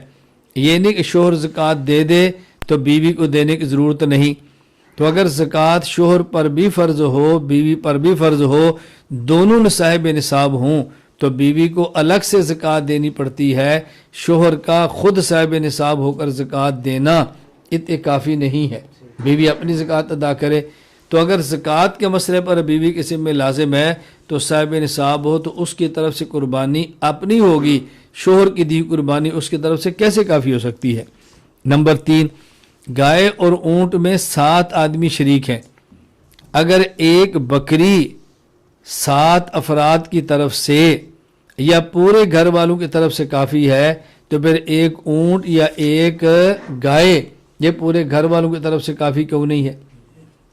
یہ نہیں کہ شوہر زکوٰۃ دے دے تو بیوی کو دینے کی ضرورت نہیں۔ تو اگر زکوٰۃ شوہر پر بھی فرض ہو بیوی پر بھی فرض ہو، دونوں صاحب نصاب ہوں تو بیوی کو الگ سے زکوٰۃ دینی پڑتی ہے، شوہر کا خود صاحب نصاب ہو کر زکوٰۃ دینا اتنے کافی نہیں ہے، بیوی اپنی زکوٰۃ ادا کرے۔ تو اگر زکوٰۃ کے مسئلے پر بیوی کے ذمہ لازم ہے تو صاحب نصاب ہو تو اس کی طرف سے قربانی اپنی ہوگی، شوہر کی دی قربانی اس کی طرف سے کیسے کافی ہو سکتی ہے؟ نمبر 3، گائے اور اونٹ میں 7 آدمی شریک ہیں، اگر ایک بکری 7 افراد کی طرف سے یا پورے گھر والوں کی طرف سے کافی ہے تو پھر ایک اونٹ یا ایک گائے یہ پورے گھر والوں کی طرف سے کافی کیوں نہیں ہے؟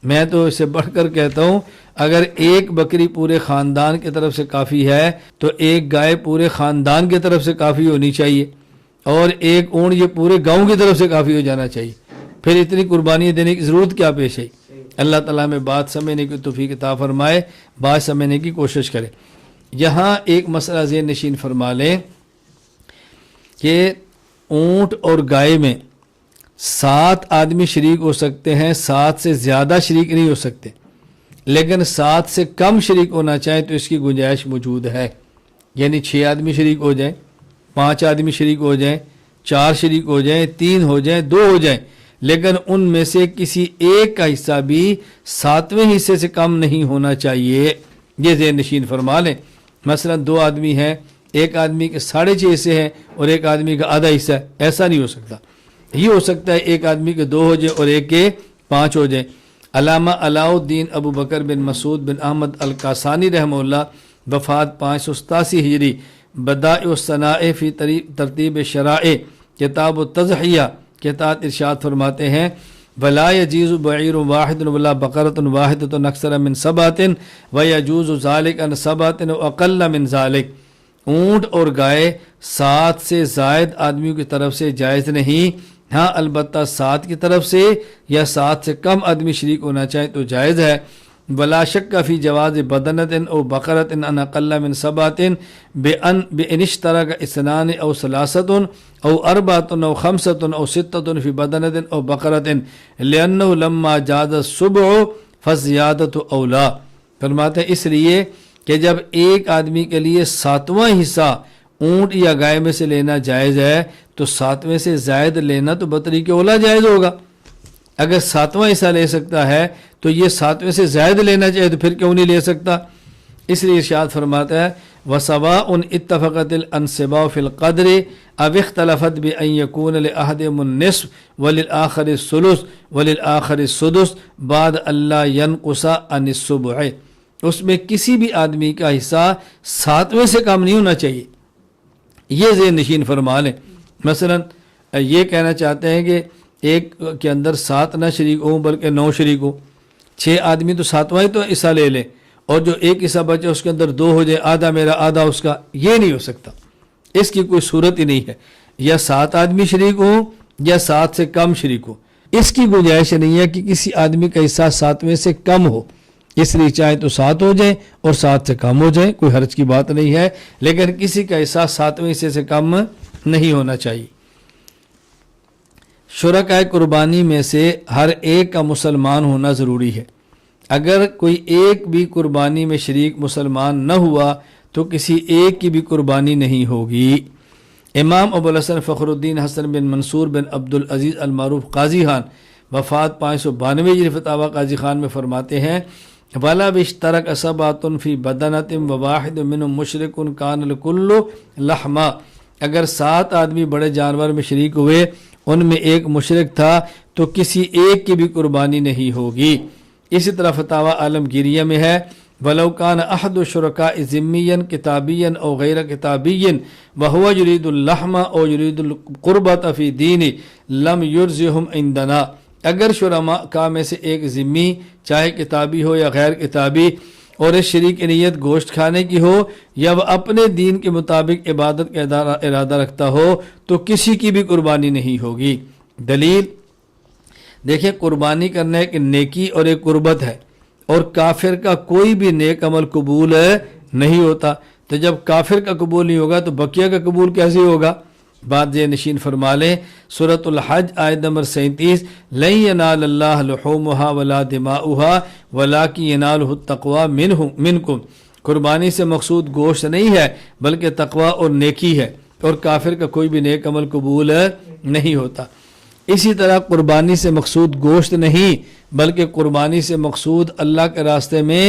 میں تو اسے بڑھ کر کہتا ہوں اگر ایک بکری پورے خاندان کی طرف سے کافی ہے تو ایک گائے پورے خاندان کی طرف سے کافی ہونی چاہیے، اور ایک اونٹ یہ پورے گاؤں کی طرف سے کافی ہو جانا چاہیے، پھر اتنی قربانی دینے کی ضرورت کیا پیش ہے؟ اللہ تعالیٰ میں بات سمجھنے کی توفیق عطا فرمائے، بات سمجھنے کی کوشش کرے۔ یہاں ایک مسئلہ ذہن نشین فرما لیں کہ اونٹ اور گائے میں 7 آدمی شریک ہو سکتے ہیں، 7 سے زیادہ شریک نہیں ہو سکتے، لیکن 7 سے کم شریک ہونا چاہیں تو اس کی گنجائش موجود ہے، یعنی 6 آدمی شریک ہو جائیں، 5 آدمی شریک ہو جائیں، 4 شریک ہو جائیں، 3 ہو جائیں، 2 ہو جائیں، لیکن ان میں سے کسی ایک کا حصہ بھی 7ویں حصے سے کم نہیں ہونا چاہیے، یہ ذہن نشین فرما لیں۔ مثلا 2 آدمی ہیں، ایک آدمی کے 6.5 حصے ہیں اور ایک آدمی کا آدھا حصہ ہے، ایسا نہیں ہو سکتا۔ یہ ہو سکتا ہے ایک آدمی کے 2 ہو جائیں اور ایک کے 5 ہو جائیں۔ علامہ علاء الدین ابو بکر بن مسعود بن احمد القاسانی رحمہ اللہ، وفات 587 ہجری، بدائع الصنائع فی ترتیب شرائع کتاب التضحیہ کے تحت ارشاد فرماتے ہیں ولا يجوز بعیر واحد ولا بقرۃ واحدۃ اکثر من 7 ويجوز ذلك عن 7 واقل من ذلك، اونٹ اور گائے 7 سے زائد آدمیوں کی طرف سے جائز نہیں، ہاں البتہ 7 کی طرف سے یا 7 سے کم آدمی شریک ہونا چاہے تو جائز ہے۔ ولا شک فی جواز بدنۃ او بقرۃ ان اقل من 7 بان اشترک 2 او 3 او 4 او 5 او 6 فی بدنۃ او بقرۃ لانه لما جاز السبع فزیادۃ اولا، فرماتے ہیں اس لیے کہ جب ایک آدمی کے لیے 7واں حصہ اونٹ یا گائے میں سے لینا جائز ہے تو 7ویں سے زائد لینا تو بطریق اولا جائز ہوگا۔ اگر 7واں حصہ لے سکتا ہے تو یہ 7ویں سے زائد لینا چاہے تو پھر کیوں نہیں لے سکتا؟ اس لیے ارشاد فرماتا ہے وَسَوَاءٌ اتَّفَقَتِ الْأَنْصِبَاءُ فِي الْقَدْرِ أَوِ اخْتَلَفَتْ بِأَنْ يَكُونَ لِأَحَدِهِمُ النِّصْفُ وَلِلْآخَرِ الثُّلُثُ وَلِلْآخَرِ السُّدُسُ بَعْدَ أَلَّا يَنْقُصَ عَنِ السُّبُعِ، اس میں کسی بھی آدمی کا حصہ 7ویں سے کم نہیں ہونا چاہیے۔ یہ ذہن نشین فرما لیں۔ مثلا یہ کہنا چاہتے ہیں کہ ایک کے اندر 7 نہ شریک ہوں بلکہ 9 شریک ہوں، 6 آدمی تو 7واں ہی تو حصہ لے لیں، اور جو ایک حصہ بچے اس کے اندر 2 ہو جائے، آدھا میرا آدھا اس کا، یہ نہیں ہو سکتا، اس کی کوئی صورت ہی نہیں ہے۔ یا 7 آدمی شریک ہوں یا 7 سے کم شریک ہو، اس کی گنجائش نہیں ہے کہ کسی آدمی کا حصہ 7ویں سے کم ہو، اس لیے چاہے تو 7 ہو جائیں اور 7 سے کم ہو جائیں، کوئی حرج کی بات نہیں ہے، لیکن کسی کا حصہ 7ویں حصے سے کم نہیں ہونا چاہیے۔ شرکائے قربانی میں سے ہر ایک کا مسلمان ہونا ضروری ہے۔ اگر کوئی ایک بھی قربانی میں شریک مسلمان نہ ہوا تو کسی ایک کی بھی قربانی نہیں ہوگی۔ امام ابو الحسن فخر الدین حسن بن منصور بن عبد العزیز المعروف قاضی خان وفات 592 ہجری فتاوی قاضی خان میں فرماتے ہیں وَلَوِ اشْتَرَكَ سَبْعَةٌ فِي بَدَنَةٍ وَوَاحِدٌ مِّنْهُمْ مُشْرِكٌ كَانَ الْكُلُّ لَحْمًا، اگر 7 آدمی بڑے جانور میں شریک ہوئے، ان میں ایک مشرک تھا تو کسی ایک کی بھی قربانی نہیں ہوگی۔ اسی طرح فتاوی عالمگیریہ میں ہے وَلَوْ كَانَ أَحَدُ الشُّرَكَاءِ ذِمِّيًّا كِتَابِيًّا أَوْ غَيْرَ كِتَابِيٍّ وَهُوَ يُرِيدُ اللَّحْمَ أَوْ يُرِيدُ الْقُرْبَةَ فِي دِينِهِ لَمْ يُرْزِهُمْ عِنْدَنَا، اگر شرکاء میں سے ایک ذمی چاہے کتابی ہو یا غیر کتابی اور اس شریک نیت گوشت کھانے کی ہو یا وہ اپنے دین کے مطابق عبادت کا ارادہ رکھتا ہو تو کسی کی بھی قربانی نہیں ہوگی۔ دلیل دیکھیں، قربانی کرنا ایک نیکی اور ایک قربت ہے، اور کافر کا کوئی بھی نیک عمل قبول نہیں ہوتا، تو جب کافر کا قبول نہیں ہوگا تو بقیہ کا قبول کیسے ہوگا؟ بات یہ نشین فرما لیں، سورۃ الحج آیت نمبر 37 لَن يَنَالَ اللَّهَ لُحُومُهَا وَلَا دِمَاؤُهَا وَلَٰكِن يَنَالُهُ التَّقْوَىٰ مِنْكُمْ، قربانی سے مقصود گوشت نہیں ہے بلکہ تقویٰ اور نیکی ہے، اور کافر کا کوئی بھی نیک عمل قبول نہیں ہوتا۔ اسی طرح قربانی سے مقصود گوشت نہیں بلکہ قربانی سے مقصود اللہ کے راستے میں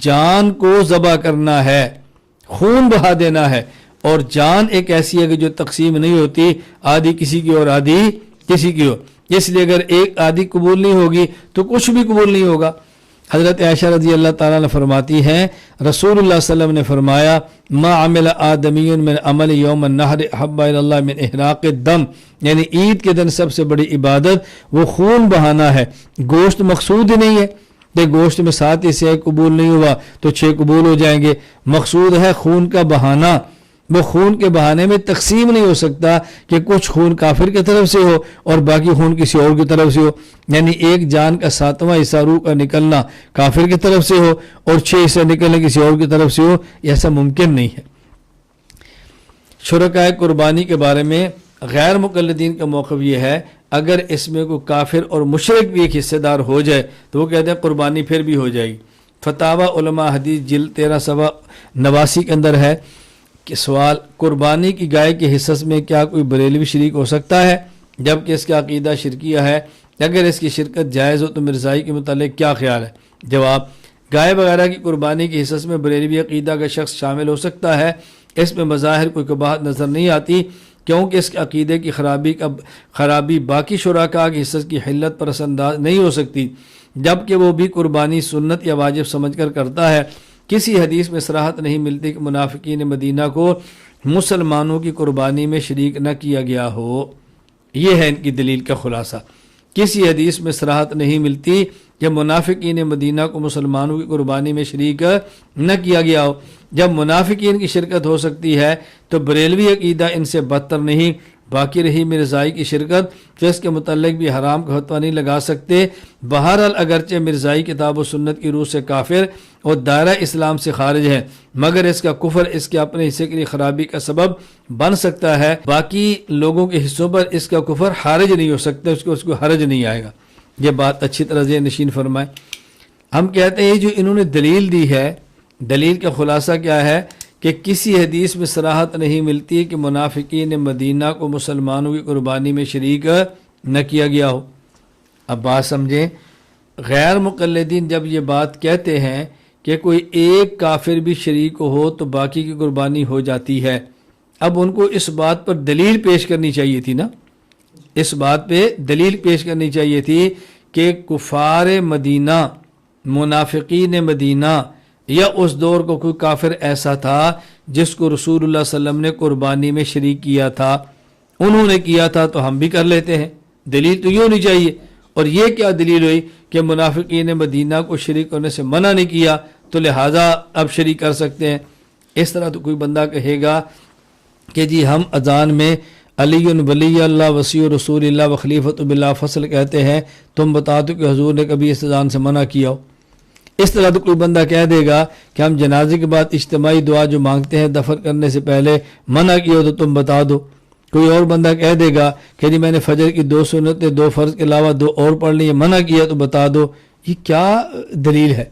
جان کو ذبح کرنا ہے، خون بہا دینا ہے، اور جان ایک ایسی ہے کہ جو تقسیم نہیں ہوتی، آدھی کسی کی اور آدھی کسی کی ہو، اس لیے اگر ایک آدھی قبول نہیں ہوگی تو کچھ بھی قبول نہیں ہوگا۔ حضرت عائشہ رضی اللہ تعالیٰ نے فرماتی ہیں رسول اللہ صلی اللہ علیہ وسلم نے فرمایا ما عمل آدمی من عمل یوم النحر احب الی اللہ من احراق الدم، یعنی عید کے دن سب سے بڑی عبادت وہ خون بہانا ہے، گوشت مقصود ہی نہیں ہے، کہ گوشت میں 7 حصے قبول نہیں ہوا تو 6 قبول ہو جائیں گے، مقصود ہے خون کا بہانا۔ وہ خون کے بہانے میں تقسیم نہیں ہو سکتا کہ کچھ خون کافر کی طرف سے ہو اور باقی خون کسی اور کی طرف سے ہو، یعنی ایک جان کا 7واں حصہ روح کا نکلنا کافر کی طرف سے ہو اور 6 حصے نکلنے کسی اور کی طرف سے ہو، ایسا ممکن نہیں ہے۔ شرکائے قربانی کے بارے میں غیر مقلدین کا موقف یہ ہے اگر اس میں کوئی کافر اور مشرک بھی ایک حصے دار ہو جائے تو وہ کہتے ہیں قربانی پھر بھی ہو جائے گی۔ فتاوی علماء حدیث جلد 1389 کے اندر ہے کہ سوال قربانی کی گائے کے حصص میں کیا کوئی بریلوی شریک ہو سکتا ہے جبکہ اس کا عقیدہ شرکیہ ہے؟ اگر اس کی شرکت جائز ہو تو مرزائی کے متعلق کیا خیال ہے؟ جواب، گائے وغیرہ کی قربانی کے حصص میں بریلوی عقیدہ کا شخص شامل ہو سکتا ہے، اس میں بظاہر کوئی قباحت نظر نہیں آتی کیونکہ اس کے عقیدے کی خرابی باقی شرکاء کے حصص کی حلت پر اثر انداز نہیں ہو سکتی، جبکہ وہ بھی قربانی سنت یا واجب سمجھ کر کرتا ہے۔ کسی حدیث میں صراحت نہیں ملتی کہ منافقین مدینہ کو مسلمانوں کی قربانی میں شریک نہ کیا گیا ہو۔ یہ ہے ان کی دلیل کا خلاصہ۔ کسی حدیث میں صراحت نہیں ملتی کہ منافقین مدینہ کو مسلمانوں کی قربانی میں شریک نہ کیا گیا ہو۔ جب منافقین کی شرکت ہو سکتی ہے تو بریلوی عقیدہ ان سے بدتر نہیں، باقی رہی مرزائی کی شرکت تو اس کے متعلق بھی حرام کا فتویٰ نہیں لگا سکتے۔ بہرحال اگرچہ مرزائی کتاب و سنت کی روح سے کافر اور دائرہ اسلام سے خارج ہے، مگر اس کا کفر اس کے اپنے حصے کے لیے خرابی کا سبب بن سکتا ہے، باقی لوگوں کے حصوں پر اس کا کفر خارج نہیں ہو سکتا، اس کو حرج نہیں آئے گا۔ یہ بات اچھی طرح ذہن نشین فرمائیں۔ ہم کہتے ہیں جو انہوں نے دلیل دی ہے، دلیل کا خلاصہ کیا ہے کہ کسی حدیث میں صراحت نہیں ملتی کہ منافقین مدینہ کو مسلمانوں کی قربانی میں شریک نہ کیا گیا ہو۔ اب بات سمجھیں، غیر مقلدین جب یہ بات کہتے ہیں کہ کوئی ایک کافر بھی شریک ہو تو باقی کی قربانی ہو جاتی ہے۔ اب ان کو اس بات پر دلیل پیش کرنی چاہیے تھی نا، اس بات پہ دلیل پیش کرنی چاہیے تھی کہ کفار مدینہ، منافقین مدینہ یا اس دور کو کوئی کافر ایسا تھا جس کو رسول اللہ صلی اللہ علیہ وسلم نے قربانی میں شریک کیا تھا، انہوں نے کیا تھا تو ہم بھی کر لیتے ہیں۔ دلیل تو یہ ہونی چاہیے۔ اور یہ کیا دلیل ہوئی کہ منافقین مدینہ کو شریک کرنے سے منع نہیں کیا تو لہٰذا اب شریک کر سکتے ہیں۔ اس طرح تو کوئی بندہ کہے گا کہ جی ہم اذان میں علی ولی اللہ وسیع رسول اللہ و خلیفۃ باللہ فصل کہتے ہیں، تم بتا دو کہ حضور نے کبھی اس اذان سے منع کیا ہو۔ اس طرح تو کوئی بندہ کہہ دے گا کہ ہم جنازے کے بعد اجتماعی دعا جو مانگتے ہیں دفن کرنے سے پہلے منع کیا ہو تو تم بتا دو۔ کوئی اور بندہ کہہ دے گا کہ جی میں نے فجر کی 2 سنتیں 2 فرض کے علاوہ 2 اور پڑھ لی ہیں، منع کیا تو بتا دو۔ یہ کیا دلیل ہے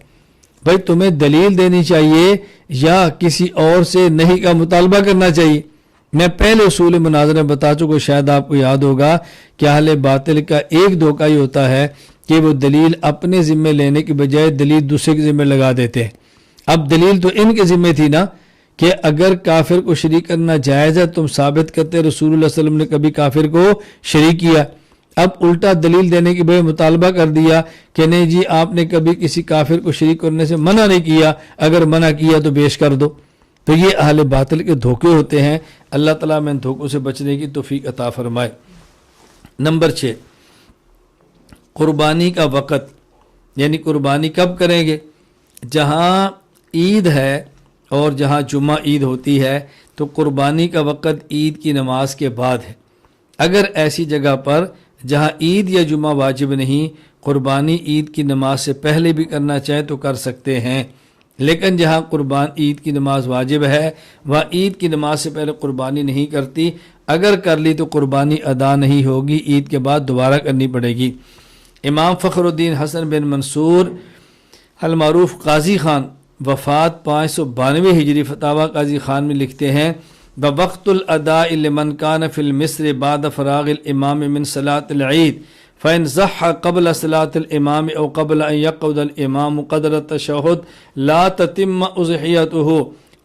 بھائی؟ تمہیں دلیل دینی چاہیے یا کسی اور سے نہیں کا مطالبہ کرنا چاہیے؟ میں پہلے اصول مناظرے میں بتا چکا، شاید آپ کو یاد ہوگا کہ اہل باطل کا ایک دھوکہ ہی ہوتا ہے کہ وہ دلیل اپنے ذمے لینے کی بجائے دلیل دوسرے کے ذمے لگا دیتے ہیں۔ اب دلیل تو ان کے ذمے تھی نا کہ اگر کافر کو شریک کرنا جائز ہے تم ثابت کرتے رسول اللہ صلی اللہ علیہ وسلم نے کبھی کافر کو شریک کیا۔ اب الٹا دلیل دینے کی بجائے مطالبہ کر دیا کہ نہیں جی آپ نے کبھی کسی کافر کو شریک کرنے سے منع نہیں کیا، اگر منع کیا تو پیش کر دو۔ تو یہ اہل باطل کے دھوکے ہوتے ہیں۔ اللہ تعالیٰ میں ان دھوکوں سے بچنے کی توفیق عطا فرمائے۔ نمبر 6، قربانی کا وقت، یعنی قربانی کب کریں گے؟ جہاں عید ہے اور جہاں جمعہ عید ہوتی ہے تو قربانی کا وقت عید کی نماز کے بعد ہے۔ اگر ایسی جگہ پر جہاں عید یا جمعہ واجب نہیں، قربانی عید کی نماز سے پہلے بھی کرنا چاہے تو کر سکتے ہیں، لیکن جہاں قربان عید کی نماز واجب ہے وہاں عید کی نماز سے پہلے قربانی نہیں کرتی، اگر کر لی تو قربانی ادا نہیں ہوگی، عید کے بعد دوبارہ کرنی پڑے گی۔ امام فخر الدین حسن بن منصور المعروف قاضی خان وفات 592 ہجری فتاوی قاضی خان میں لکھتے ہیں بوقت الاداء لمن کان فی المصر بعد فراغ الامام من صلاة العید فإن صح قبل صلاة الامام او قبل ان يقعد الامام قدر التشہد لا تتم اضحیته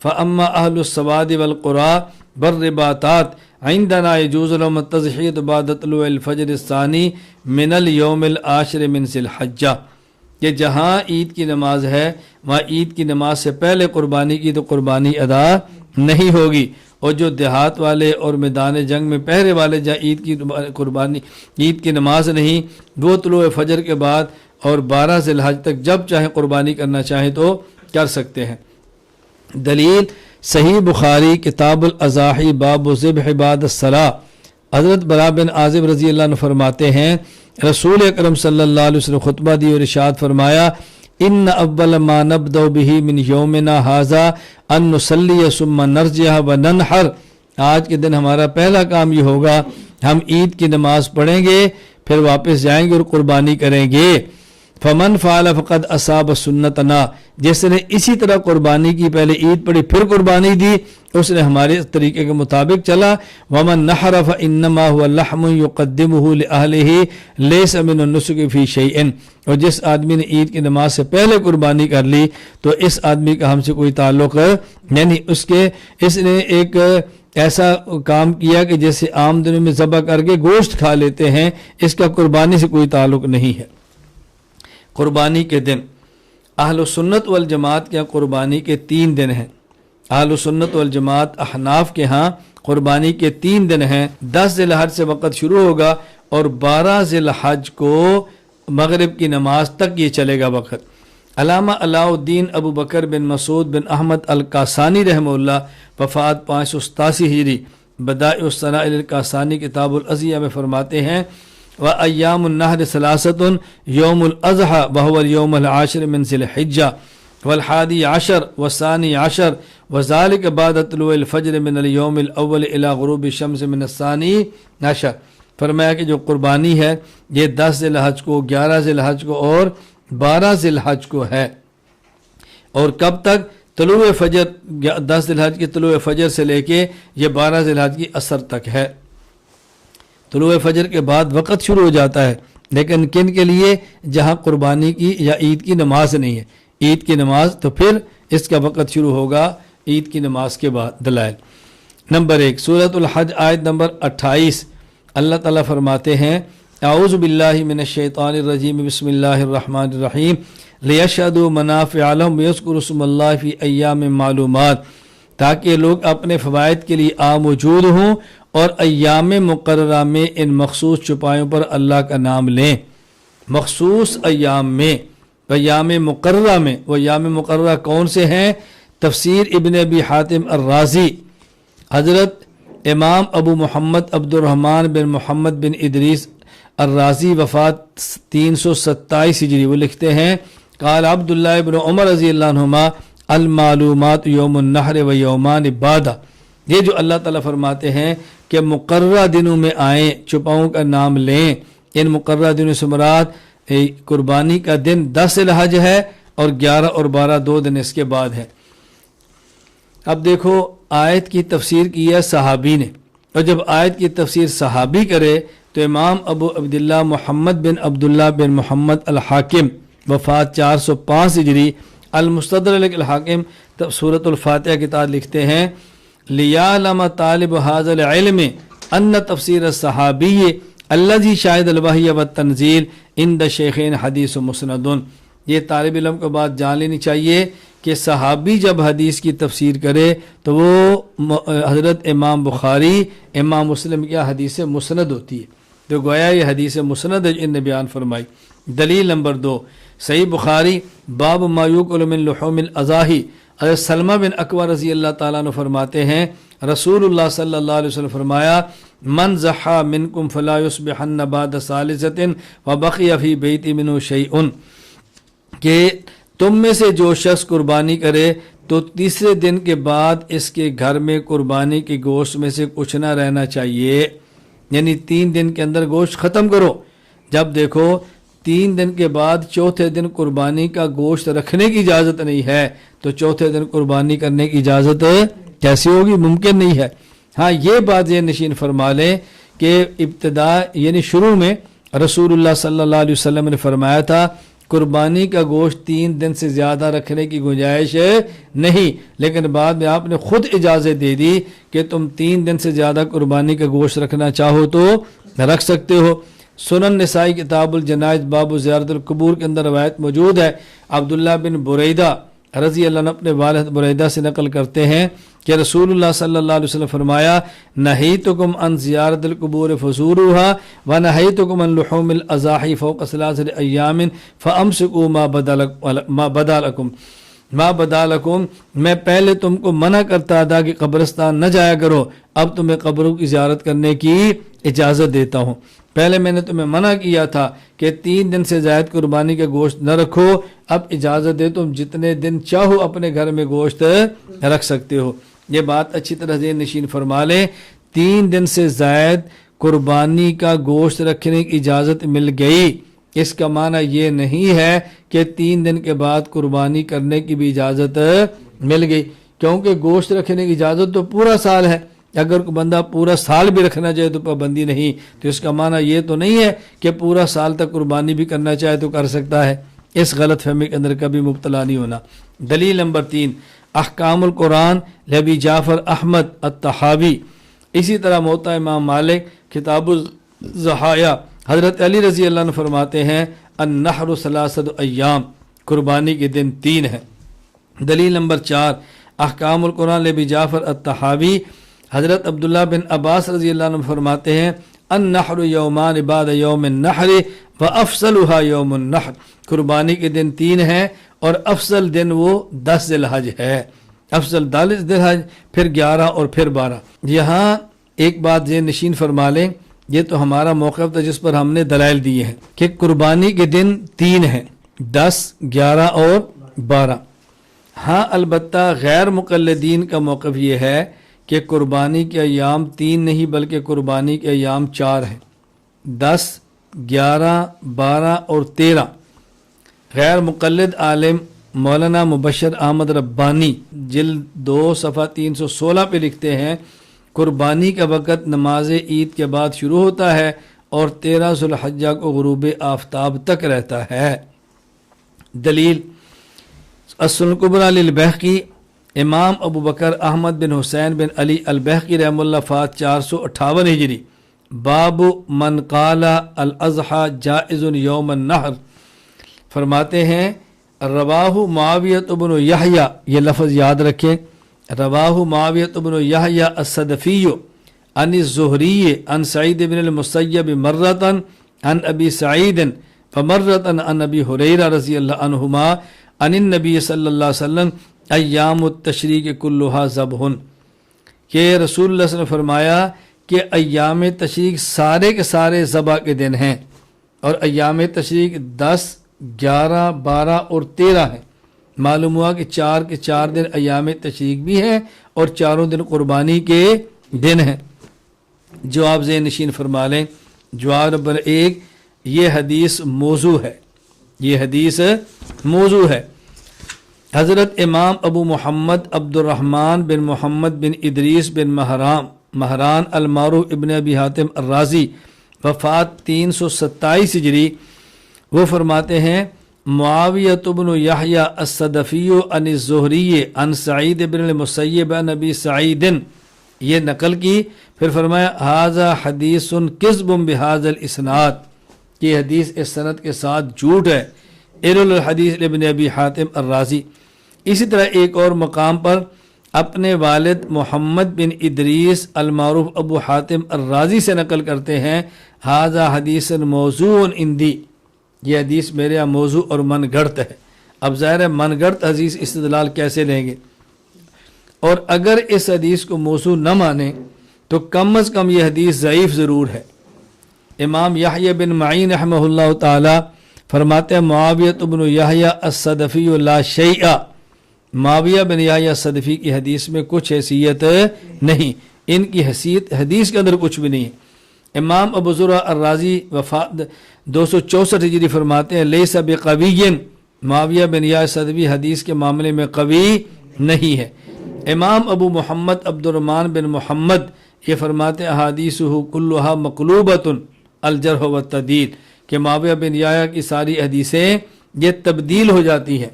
فاما اہل السواد والقرى والرباطات عندنا يجوز لهم التضحیۃ بعد طلوع الفجر الثانی من اليوم العاشر من ذی الحجہ، کہ جہاں عید کی نماز ہے وہاں عید کی نماز سے پہلے قربانی کی تو قربانی ادا نہیں ہوگی، اور جو دیہات والے اور میدان جنگ میں پہرے والے جہاں عید کی قربانی عید کی نماز نہیں، وہ طلوع فجر کے بعد اور 12 ذی الحج تک جب چاہیں قربانی کرنا چاہیں تو کر سکتے ہیں۔ دلیل صحیح بخاری کتاب الاضاحی باب ذبح بعد الصلاۃ، حضرت براء بن عازب رضی اللہ عنہ فرماتے ہیں رسول اکرم صلی اللہ علیہ وسلم خطبہ دی اور ارشاد فرمایا ان اول ما نبدأ به من یومنا ھذا ان نصلی ثم نرجع وننحر، آج کے دن ہمارا پہلا کام یہ ہوگا ہم عید کی نماز پڑھیں گے پھر واپس جائیں گے اور قربانی کریں گے۔ فمن فعل فقد اصاب سنتنا، جس نے اسی طرح قربانی کی، پہلے عید پڑھی پھر قربانی دی، اس نے ہمارے طریقے کے مطابق چلا۔ ومن نحر فانما هو لحم يقدمه لاهله ليس من النسك في شيء، اور جس آدمی نے عید کی نماز سے پہلے قربانی کر لی تو اس آدمی کا ہم سے کوئی تعلق یعنی اس نے ایک ایسا کام کیا کہ جیسے عام دنوں میں ذبح کر کے گوشت کھا لیتے ہیں، اس کا قربانی سے کوئی تعلق نہیں ہے۔ قربانی کے دن اہل سنت والجماعت کے قربانی کے 3 دن ہیں۔ اہل سنت والجماعت احناف کے ہاں قربانی کے 3 دن ہیں۔ 10 ذی الحج سے وقت شروع ہوگا اور 12 ذی الحج کو مغرب کی نماز تک یہ چلے گا وقت۔ علامہ علاء الدین ابو بکر بن مسعود بن احمد القاسانی رحمہ اللہ وفات 587 ہجری، بدائع الصنائع القاسانی کتاب العزیہ میں فرماتے ہیں وَأَيَّامُ النَّحْرِ ثَلَاثَةٌ يَوْمُ الْأَضْحَى وَهُوَ الْيَوْمُ الْعَاشِرُ مِنْ ذِي الْحِجَّةِ وَالْحَادِي عَشَرُ وَالثَّانِي عَشَرُ وَذَلِكَ بَعْدَ طُلُوعِ الْفَجْرِ مِنَ الْيَوْمِ الْأَوَّلِ إِلَى غُرُوبِ الشَّمْسِ مِنَ الثَّانِي عَشَرِ، فرمایا کہ جو قربانی ہے یہ 10 ذی الحج کو، 11 ذی الحج کو اور 12 ذی الحج کو ہے، اور کب تک؟ طلوع فجر، 10 ذی الحج کی طلوع فجر سے لے کے یہ 12 ذی الحج کی عصر تک ہے۔ طلوع فجر کے بعد وقت شروع ہو جاتا ہے، لیکن کن کے لیے؟ جہاں قربانی کی یا عید کی نماز نہیں ہے۔ عید کی نماز، تو پھر اس کا وقت شروع ہوگا عید کی نماز کے بعد۔ دلائل نمبر 1 سورۃ الحج آیت نمبر 28، اللہ تعالیٰ فرماتے ہیں اعوذ باللہ من الشیطان الرجیم بسم اللہ الرحمن الرحیم لیشہدوا منافع لہم ویذکروا اسم اللہ فی ایام معلومات، تاکہ لوگ اپنے فوائد کے لیے موجود ہوں اور ایام مقررہ میں ان مخصوص چوپایوں پر اللہ کا نام لیں۔ مخصوص ایام میں، ایام مقررہ میں، وہ ایام مقررہ کون سے ہیں؟ تفسیر ابن ابی حاتم الرازی، حضرت امام ابو محمد عبد الرحمن بن محمد بن ادریس الرازی وفات 327 ہجری، وہ لکھتے ہیں قال عبداللہ بن عمر رضی اللہ عنہما المعلومات یوم النحر و یومان بعدہ، یہ جو اللہ تعالیٰ فرماتے ہیں کہ مقررہ دنوں میں آئیں، چوپاؤں کا نام لیں، ان مقررہ دنوں سے مراد قربانی کا دن 10 ذی الحج ہے اور 11 اور 12 2 دن اس کے بعد ہے۔ اب دیکھو آیت کی تفسیر کی ہے صحابی نے، اور جب آیت کی تفسیر صحابی کرے تو امام ابو عبداللہ محمد بن عبداللہ بن محمد الحاکم وفات 405 ہجری، المستدرک الحاکم سورۃ الفاتحہ کے تحت لکھتے ہیں لیعلم طالب هذا العلم ان تفسیر الصحابی الذی شاہد الوحی والتنزیل عند شیخین حدیث مسند، یہ طالب علم کو بات جان لینی چاہیے کہ صحابی جب حدیث کی تفسیر کرے تو وہ حضرت امام بخاری امام مسلم کی حدیث مسند ہوتی ہے، تو گویا یہ حدیث مسند ان نے بیان فرمائی۔ دلیل نمبر 2 صحیح بخاری باب ما یؤکل من لحوم الاضاحی، حضرت سلمہ بن اکوع رضی اللہ تعالیٰ عنہ فرماتے ہیں رسول اللہ صلی اللہ علیہ وسلم فرمایا من ضحی منکم فلا یصبحن بعد ثالثۃ وبقی فی بیت منہ شیء، کہ تم میں سے جو شخص قربانی کرے تو تیسرے دن کے بعد اس کے گھر میں قربانی کے گوشت میں سے کچھ نہ رہنا چاہیے، یعنی 3 دن کے اندر گوشت ختم کرو۔ جب دیکھو 3 دن کے بعد چوتھے دن قربانی کا گوشت رکھنے کی اجازت نہیں ہے تو چوتھے دن قربانی کرنے کی اجازت کیسے ہوگی؟ ممکن نہیں ہے۔ ہاں یہ بات یہ نشین فرما لیں کہ ابتدا یعنی شروع میں رسول اللہ صلی اللہ علیہ وسلم نے فرمایا تھا قربانی کا گوشت 3 دن سے زیادہ رکھنے کی گنجائش نہیں، لیکن بعد میں آپ نے خود اجازت دے دی کہ تم 3 دن سے زیادہ قربانی کا گوشت رکھنا چاہو تو رکھ سکتے ہو۔ سنن نسائی کتاب الجنائز باب زیارت القبور کے اندر روایت موجود ہے، عبداللہ بن بریدہ رضی اللہ عنہ اپنے والد بریدہ سے نقل کرتے ہیں کہ رسول اللہ صلی اللہ علیہ وسلم فرمایا نہیتکم عن زیارت القبور فزوروها ونہیتکم عن لحوم الاضاحی فوق 3 ایام فامسکوا ما بدا لکم، میں پہلے تم کو منع کرتا تھا کہ قبرستان نہ جایا کرو، اب تمہیں قبروں کی زیارت کرنے کی اجازت دیتا ہوں۔ پہلے میں نے تمہیں منع کیا تھا کہ 3 دن سے زائد قربانی کا گوشت نہ رکھو، اب اجازت دے تم جتنے دن چاہو اپنے گھر میں گوشت رکھ سکتے ہو۔ یہ بات اچھی طرح ذہن نشین فرما لیں، 3 دن سے زائد قربانی کا گوشت رکھنے کی اجازت مل گئی، اس کا معنی یہ نہیں ہے کہ 3 دن کے بعد قربانی کرنے کی بھی اجازت مل گئی، کیونکہ گوشت رکھنے کی اجازت تو پورا سال ہے۔ اگر کوئی بندہ پورا سال بھی رکھنا چاہے تو پابندی نہیں، تو اس کا معنی یہ تو نہیں ہے کہ پورا سال تک قربانی بھی کرنا چاہے تو کر سکتا ہے۔ اس غلط فہمی کے اندر کبھی مبتلا نہیں ہونا۔ دلیل نمبر 3 احکام القرآن لابی جعفر احمد الطحاوی، اسی طرح موطا امام مالک کتاب الضحایا حضرت علی رضی اللہ عنہ فرماتے ہیں النحر 3 ایام، قربانی کے دن 3 ہیں۔ دلیل نمبر 4 احکام القرآن لابی جعفر الطحاوی حضرت عبداللہ بن عباس رضی اللہ عنہ فرماتے ہیں النحر یومان بعد یوم النحر وافضلها یوم النحر، قربانی کے دن 3 ہیں اور افضل دن وہ 10 ذی الحج ہے، افضل 10 ذی الحج، پھر 11 اور پھر 12۔ یہاں ایک بات ذہن نشین فرما لیں، یہ تو ہمارا موقف تھا جس پر ہم نے دلائل دیے ہیں کہ قربانی کے دن 3 ہیں، 10 11 اور 12۔ ہاں البتہ غیر مقلدین کا موقف یہ ہے کہ قربانی کے ایام 3 نہیں بلکہ قربانی کے ایام 4 ہیں، 10 11 12 اور 13۔ غیر مقلد عالم مولانا مبشر احمد ربانی جلد 2 صفحہ 316 پہ لکھتے ہیں قربانی کا وقت نماز عید کے بعد شروع ہوتا ہے اور 13 ذی الحجہ کو غروب آفتاب تک رہتا ہے۔ دلیل السنن الکبریٰ للبیہقی، امام ابو بکر احمد بن حسین بن علی البیہقی رحمہ اللہ فات 458 ہجری، باب من قال الاضحیٰ جائز یوم النحر، فرماتے ہیں رواہ معاویۃ بن یحییٰ، یہ لفظ یاد رکھیں، رواہ معاویۃ بن یحییٰ الصدفی عن الزہری عن سعید بن المسیب مرۃ عن ابی سعید فمرۃ عن ابی ہریرہ رضی اللہ عنہما عن النبی صلی اللہ علیہ وسلم ایام التشریق کلھا ذبح، کہ رسول اللہ صلی اللہ علیہ وسلم نے فرمایا کہ ایام تشریق سارے کے سارے ذبح کے دن ہیں، اور ایام تشریق 10، 11، 12 اور 13 ہیں۔ معلوم ہوا کہ 4 کے 4 دن ایام تشریق بھی ہیں اور چاروں دن قربانی کے دن ہیں۔ جواب ذہن نشین فرما لیں۔ جواب نمبر 1، یہ حدیث موضوع ہے، یہ حدیث موضوع ہے۔ حضرت امام ابو محمد عبد الرحمن بن محمد بن ادریس بن مہران المعروف ابن ابی حاتم الرازی وفات 327 ہجری، وہ فرماتے ہیں معاویۃ بن یحییٰ الصدفی عن الزہری عن سعید بن المسیب عن ابی سعید، یہ نقل کی، پھر فرمایا ھذا حدیث کذب بھذا الاسناد، یہ حدیث اس سند کے ساتھ جھوٹ ہے، علل الحدیث ابن ابی حاتم الرازی۔ اسی طرح ایک اور مقام پر اپنے والد محمد بن ادریس المعروف ابو حاتم الرازی سے نقل کرتے ہیں ھذا حدیث موضوع عندی، یہ حدیث میرے یہاں موضوع اور من گھڑت ہے۔ اب ظاہر ہے من گھڑت حدیث استدلال کیسے لیں گے، اور اگر اس حدیث کو موضوع نہ مانیں تو کم از کم یہ حدیث ضعیف ضرور ہے۔ امام یحییٰ بن معین رحمہ اللہ تعالی فرماتے ہیں معاویۃ بن یحییٰ الصدفی لا شیء، معاویہ بن یحییٰ الصدفی کی حدیث میں کچھ حیثیت نہیں، ان کی حیثیت حدیث کے اندر کچھ بھی نہیں ہے۔ امام ابو زرع الرازی وفات 264 ہجری فرماتے ہیں لیس بقوی، معاویہ بن یحییٰ الصدفی حدیث کے معاملے میں قوی نہیں ہے۔ امام ابو محمد عبد الرحمن بن محمد یہ فرماتے ہیں احادیثہ کلھا مقلوبۃ الجرح والتعدیل، کہ معاویہ بن یحییٰ کی ساری حدیثیں یہ تبدیل ہو جاتی ہیں۔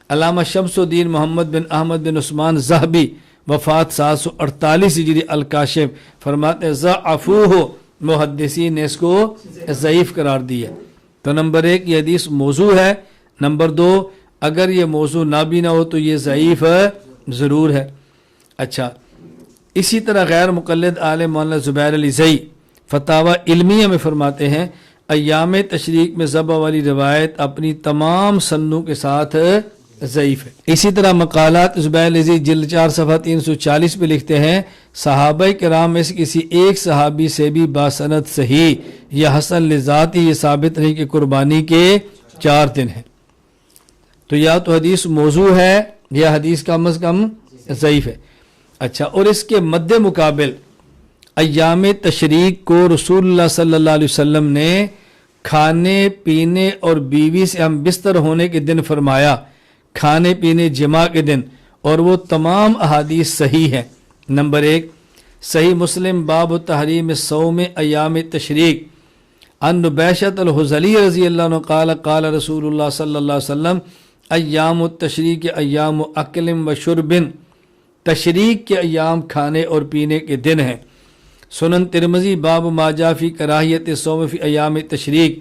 علامہ شمس الدین محمد بن احمد بن عثمان ذہبی وفات 748 ہجری الکاشف فرماتے ہیں ضعفوہ، محدثین نے اس کو ضعیف قرار دیا۔ تو نمبر 1 یہ حدیث موضوع ہے، نمبر 2 اگر یہ موضوع نہ بھی نہ ہو تو یہ ضعیف ضرور ہے۔ اچھا، اسی طرح غیر مقلد عالم مولانا زبیر علی زئی فتاوی علمیہ میں فرماتے ہیں ایام تشریق میں ذبح والی روایت اپنی تمام سندوں کے ساتھ ضعیف ہے۔ اسی طرح مقالات زبیر علی زئی جلد 4 صفحہ 340 پہ لکھتے ہیں صحابہ کرام میں سے کسی ایک صحابی سے بھی باسند صحیح یا حسن لذاتی یہ ثابت نہیں کہ قربانی کے 4 دن ہیں۔ تو یا تو حدیث موضوع ہے یا حدیث کم از کم ضعیف ہے۔ اچھا، اور اس کے مد مقابل ایام تشریق کو رسول اللہ صلی اللہ علیہ وسلم نے کھانے پینے اور بیوی سے ہم بستر ہونے کے دن فرمایا، کھانے پینے جماع کے دن، اور وہ تمام احادیث صحیح ہیں۔ نمبر 1 صحیح مسلم باب تحریم صوم ایام تشریق عن نبیشۃ الحذلی رضی اللہ عنہ قال قال رسول اللہ صلی اللہ علیہ وسلم ایام التشریق ایام اکل و شرب، تشریق کے ایام کھانے اور پینے کے دن ہیں۔ سنن ترمذی باب ما جاء فی کراہیت الصوم فی ایام تشریق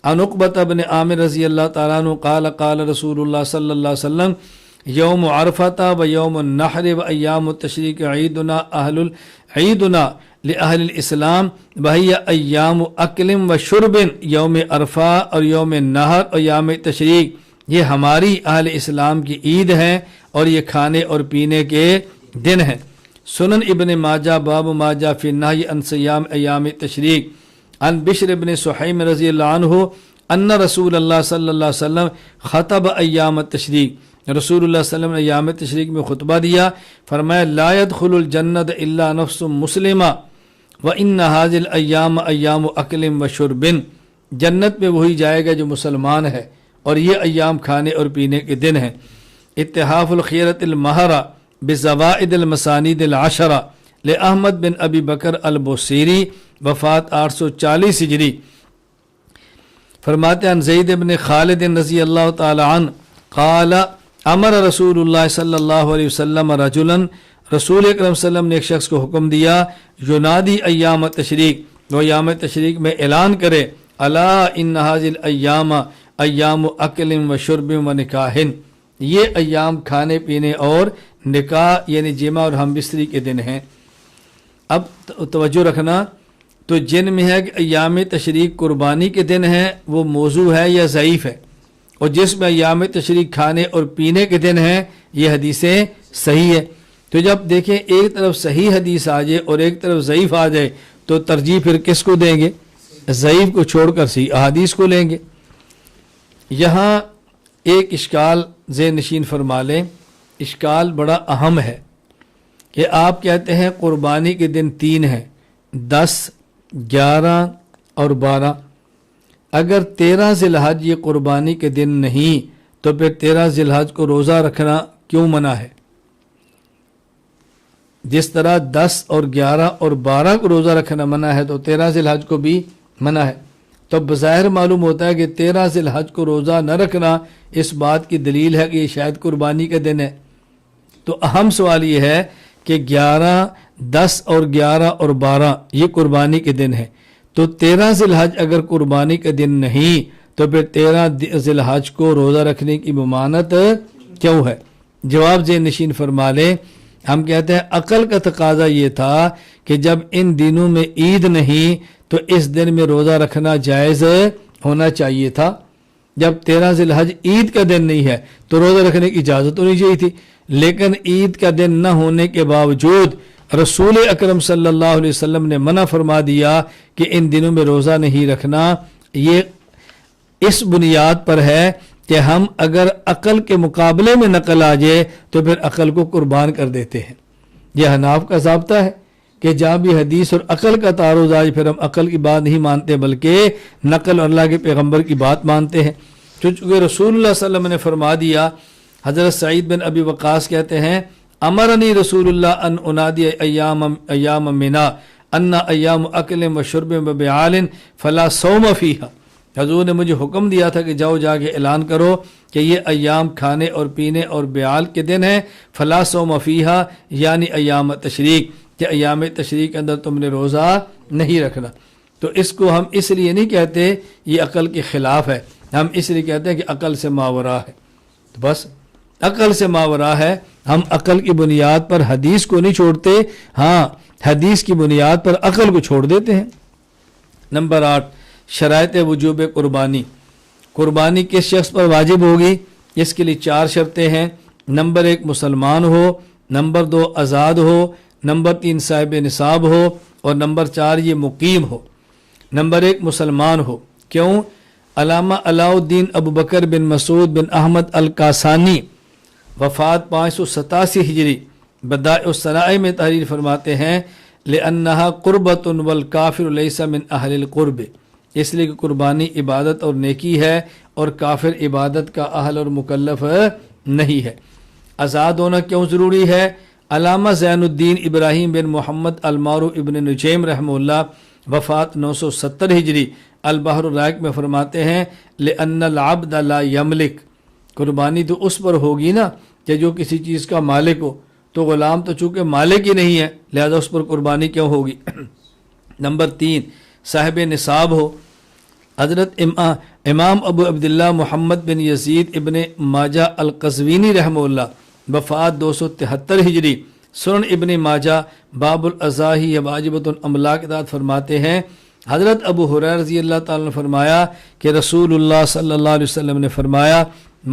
عن عقبۃ بن عامر رضی اللہ تعالیٰ عنہ قال قال رسول اللہ صلی اللہ علیہ وسلم یوم عرفۃ و یوم النحر و ایام التشریق عیدنا لأہل الاسلام وہی ایام اکل و شرب، یوم عرفہ اور یوم النحر اور ایام تشریق یہ ہماری اہل اسلام کی عید ہیں اور یہ کھانے اور پینے کے دن ہیں۔ سنن ابن ماجہ باب ماجہ فی النہی عن صیام ایام تشریق عن بشر بن سحیم رضی اللہ عنہ ان رسول اللہ صلی اللہ علیہ وسلم خطب ایام التشریق، رسول اللہ صلی اللہ علیہ وسلم نے ایام تشریق میں خطبہ دیا، فرمایا لا يدخل الجنت الا نفس مسلمہ وان هذه الايام ایام اکل و شرب، جنت میں وہی جائے گا جو مسلمان ہے اور یہ ایام کھانے اور پینے کے دن ہیں۔ اتحاف الخیرت المہرہ بزوائد المسانید العشرہ لأحمد بن ابی بکر البوصیری وفات 840 ہجری فرماتے ہیں زید بن خالد رضی اللہ تعالی عنہ قال امر رسول اللہ صلی اللہ علیہ وسلم رجلاً، رسول اکرم صلی اللہ علیہ وسلم نے ایک شخص کو حکم دیا، ینادی ایام تشریق، وہ ایام تشریق میں اعلان کرے، الا ان ھذی الایام ایام اکل و شرب و نکاح، یہ ایام کھانے پینے اور نکاح یعنی جمع اور ہم بستری کے دن ہیں۔ اب توجہ رکھنا، تو جن میں ہے کہ ایام تشریق قربانی کے دن ہیں، وہ موضوع ہے یا ضعیف ہے، اور جس میں ایام تشریق کھانے اور پینے کے دن ہیں، یہ حدیثیں صحیح ہے۔ تو جب دیکھیں ایک طرف صحیح حدیث آ جائے اور ایک طرف ضعیف آ جائے تو ترجیح پھر کس کو دیں گے؟ ضعیف کو چھوڑ کر صحیح احادیث کو لیں گے۔ یہاں ایک اشکال ذہن نشین فرما لیں، اشکال بڑا اہم ہے کہ آپ کہتے ہیں قربانی کے دن 3 ہیں، 10، 11 اور 12۔ اگر 13 ذی الحج یہ قربانی کے دن نہیں تو پھر 13 ذی الحج کو روزہ رکھنا کیوں منع ہے؟ جس طرح 10 اور 11 اور 12 کو روزہ رکھنا منع ہے تو 13 ذی الحج کو بھی منع ہے۔ تو بظاہر معلوم ہوتا ہے کہ 13 ذی الحج کو روزہ نہ رکھنا اس بات کی دلیل ہے کہ یہ شاید قربانی کا دن ہے۔ تو اہم سوال یہ ہے کہ 11، 10 اور 11 اور 12 یہ قربانی کے دن ہیں، تو 13 ذی الحج اگر قربانی کا دن نہیں تو پھر 13 ذی الحج کو روزہ رکھنے کی ممانعت کیوں ہے؟ جواب ذہن نشین فرما لیں، ہم کہتے ہیں عقل کا تقاضا یہ تھا کہ جب ان دنوں میں عید نہیں تو اس دن میں روزہ رکھنا جائز ہونا چاہیے تھا۔ جب 13 ذی الحج عید کا دن نہیں ہے تو روزہ رکھنے کی اجازت ہونی چاہیے تھی، لیکن عید کا دن نہ ہونے کے باوجود رسول اکرم صلی اللہ علیہ وسلم نے منع فرما دیا کہ ان دنوں میں روزہ نہیں رکھنا۔ یہ اس بنیاد پر ہے کہ ہم اگر عقل کے مقابلے میں نقل آ جائے تو پھر عقل کو قربان کر دیتے ہیں۔ یہ حناف کا ضابطہ ہے کہ جہاں بھی حدیث اور عقل کا تعارض آئے پھر ہم عقل کی بات نہیں مانتے بلکہ نقل اور اللہ کے پیغمبر کی بات مانتے ہیں۔ چونکہ رسول اللہ صلی اللہ علیہ وسلم نے فرما دیا، حضرت سعید بن ابی وقاص کہتے ہیں، امرنی رسول اللہ ان انادی ایام منا ان ایام اکل و شرب و بیعال فلا صوم فیہا، حضور نے مجھے حکم دیا تھا کہ جاؤ جا کے اعلان کرو کہ یہ ایام کھانے اور پینے اور بیعال کے دن ہیں، فلا صوم فیہا یعنی ایام تشریق، کہ ایام تشریق کے اندر تم نے روزہ نہیں رکھنا۔ تو اس کو ہم اس لیے نہیں کہتے یہ عقل کے خلاف ہے، ہم اس لیے کہتے ہیں کہ عقل سے ماورا ہے۔ تو بس عقل سے ماورا ہے، ہم عقل کی بنیاد پر حدیث کو نہیں چھوڑتے، ہاں حدیث کی بنیاد پر عقل کو چھوڑ دیتے ہیں۔ نمبر 8، شرائط وجوب قربانی۔ قربانی کس شخص پر واجب ہوگی؟ اس کے لیے 4 شرطیں ہیں۔ نمبر 1 مسلمان ہو، نمبر 2 آزاد ہو، نمبر 3 صاحب نصاب ہو، اور نمبر 4 یہ مقیم ہو۔ نمبر 1 مسلمان ہو، کیوں؟ علامہ علاء الدین ابو بکر بن مسعود بن احمد القاسانی وفات 587 ہجری بدائع الصنائع میں تحریر فرماتے ہیں، لِأَنَّهَا قُرْبَةٌ وَالْكَافِرُ لَيْسَ مِنْ أَهْلِ الْقُرْبِ، اس لیے کہ قربانی عبادت اور نیکی ہے اور کافر عبادت کا اہل اور مکلف نہیں ہے۔ آزاد ہونا کیوں ضروری ہے؟ علامہ زین الدین ابراہیم بن محمد المارو ابن نجیم رحمہ اللہ وفات 970 ہجری البحر الرائق میں فرماتے ہیں، لِأَنَّ الْعَبْدَ لَا يَمْلِكُ، قربانی تو اس پر ہوگی نا کہ جو کسی چیز کا مالک ہو، تو غلام تو چونکہ مالک ہی نہیں ہے لہذا اس پر قربانی کیوں ہوگی۔ نمبر 3 صاحب نصاب ہو۔ حضرت امام ابو عبداللہ محمد بن یزید ابن ماجہ القزوینی رحمہ اللہ وفات 273 ہجری سنن ابن ماجہ باب الاضاحی واجبۃ الاملاک کے فرماتے ہیں، حضرت ابو ہریرہ رضی اللہ تعالیٰ نے فرمایا کہ رسول اللہ صلی اللہ علیہ وسلم نے فرمایا،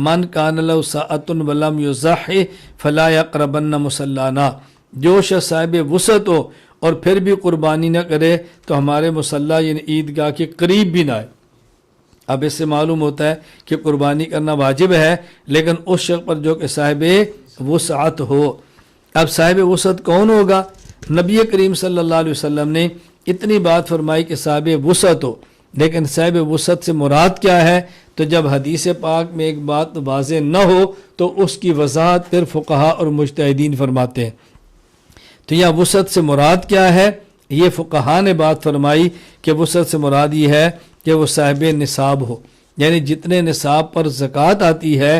من کان لہ ساعۃ ولم یضحی فلا یقربن مصلانا، جو شخص صاحب وسعت ہو اور پھر بھی قربانی نہ کرے تو ہمارے مصلی یعنی عیدگاہ کے قریب بھی نہ آئے۔ اب اس سے معلوم ہوتا ہے کہ قربانی کرنا واجب ہے، لیکن اس شخص پر جو کہ صاحب وسعت ہو۔ اب صاحب وسعت کون ہوگا؟ نبی کریم صلی اللہ علیہ وسلم نے اتنی بات فرمائی کہ صاحب وسعت ہو، لیکن صاحب وسعت سے مراد کیا ہے؟ تو جب حدیث پاک میں ایک بات واضح نہ ہو تو اس کی وضاحت پھر فقہا اور مجتہدین فرماتے ہیں۔ تو یہاں وسعت سے مراد کیا ہے؟ یہ فقہا نے بات فرمائی کہ وسعت سے مراد یہ ہے کہ وہ صاحب نصاب ہو، یعنی جتنے نصاب پر زکوٰۃ آتی ہے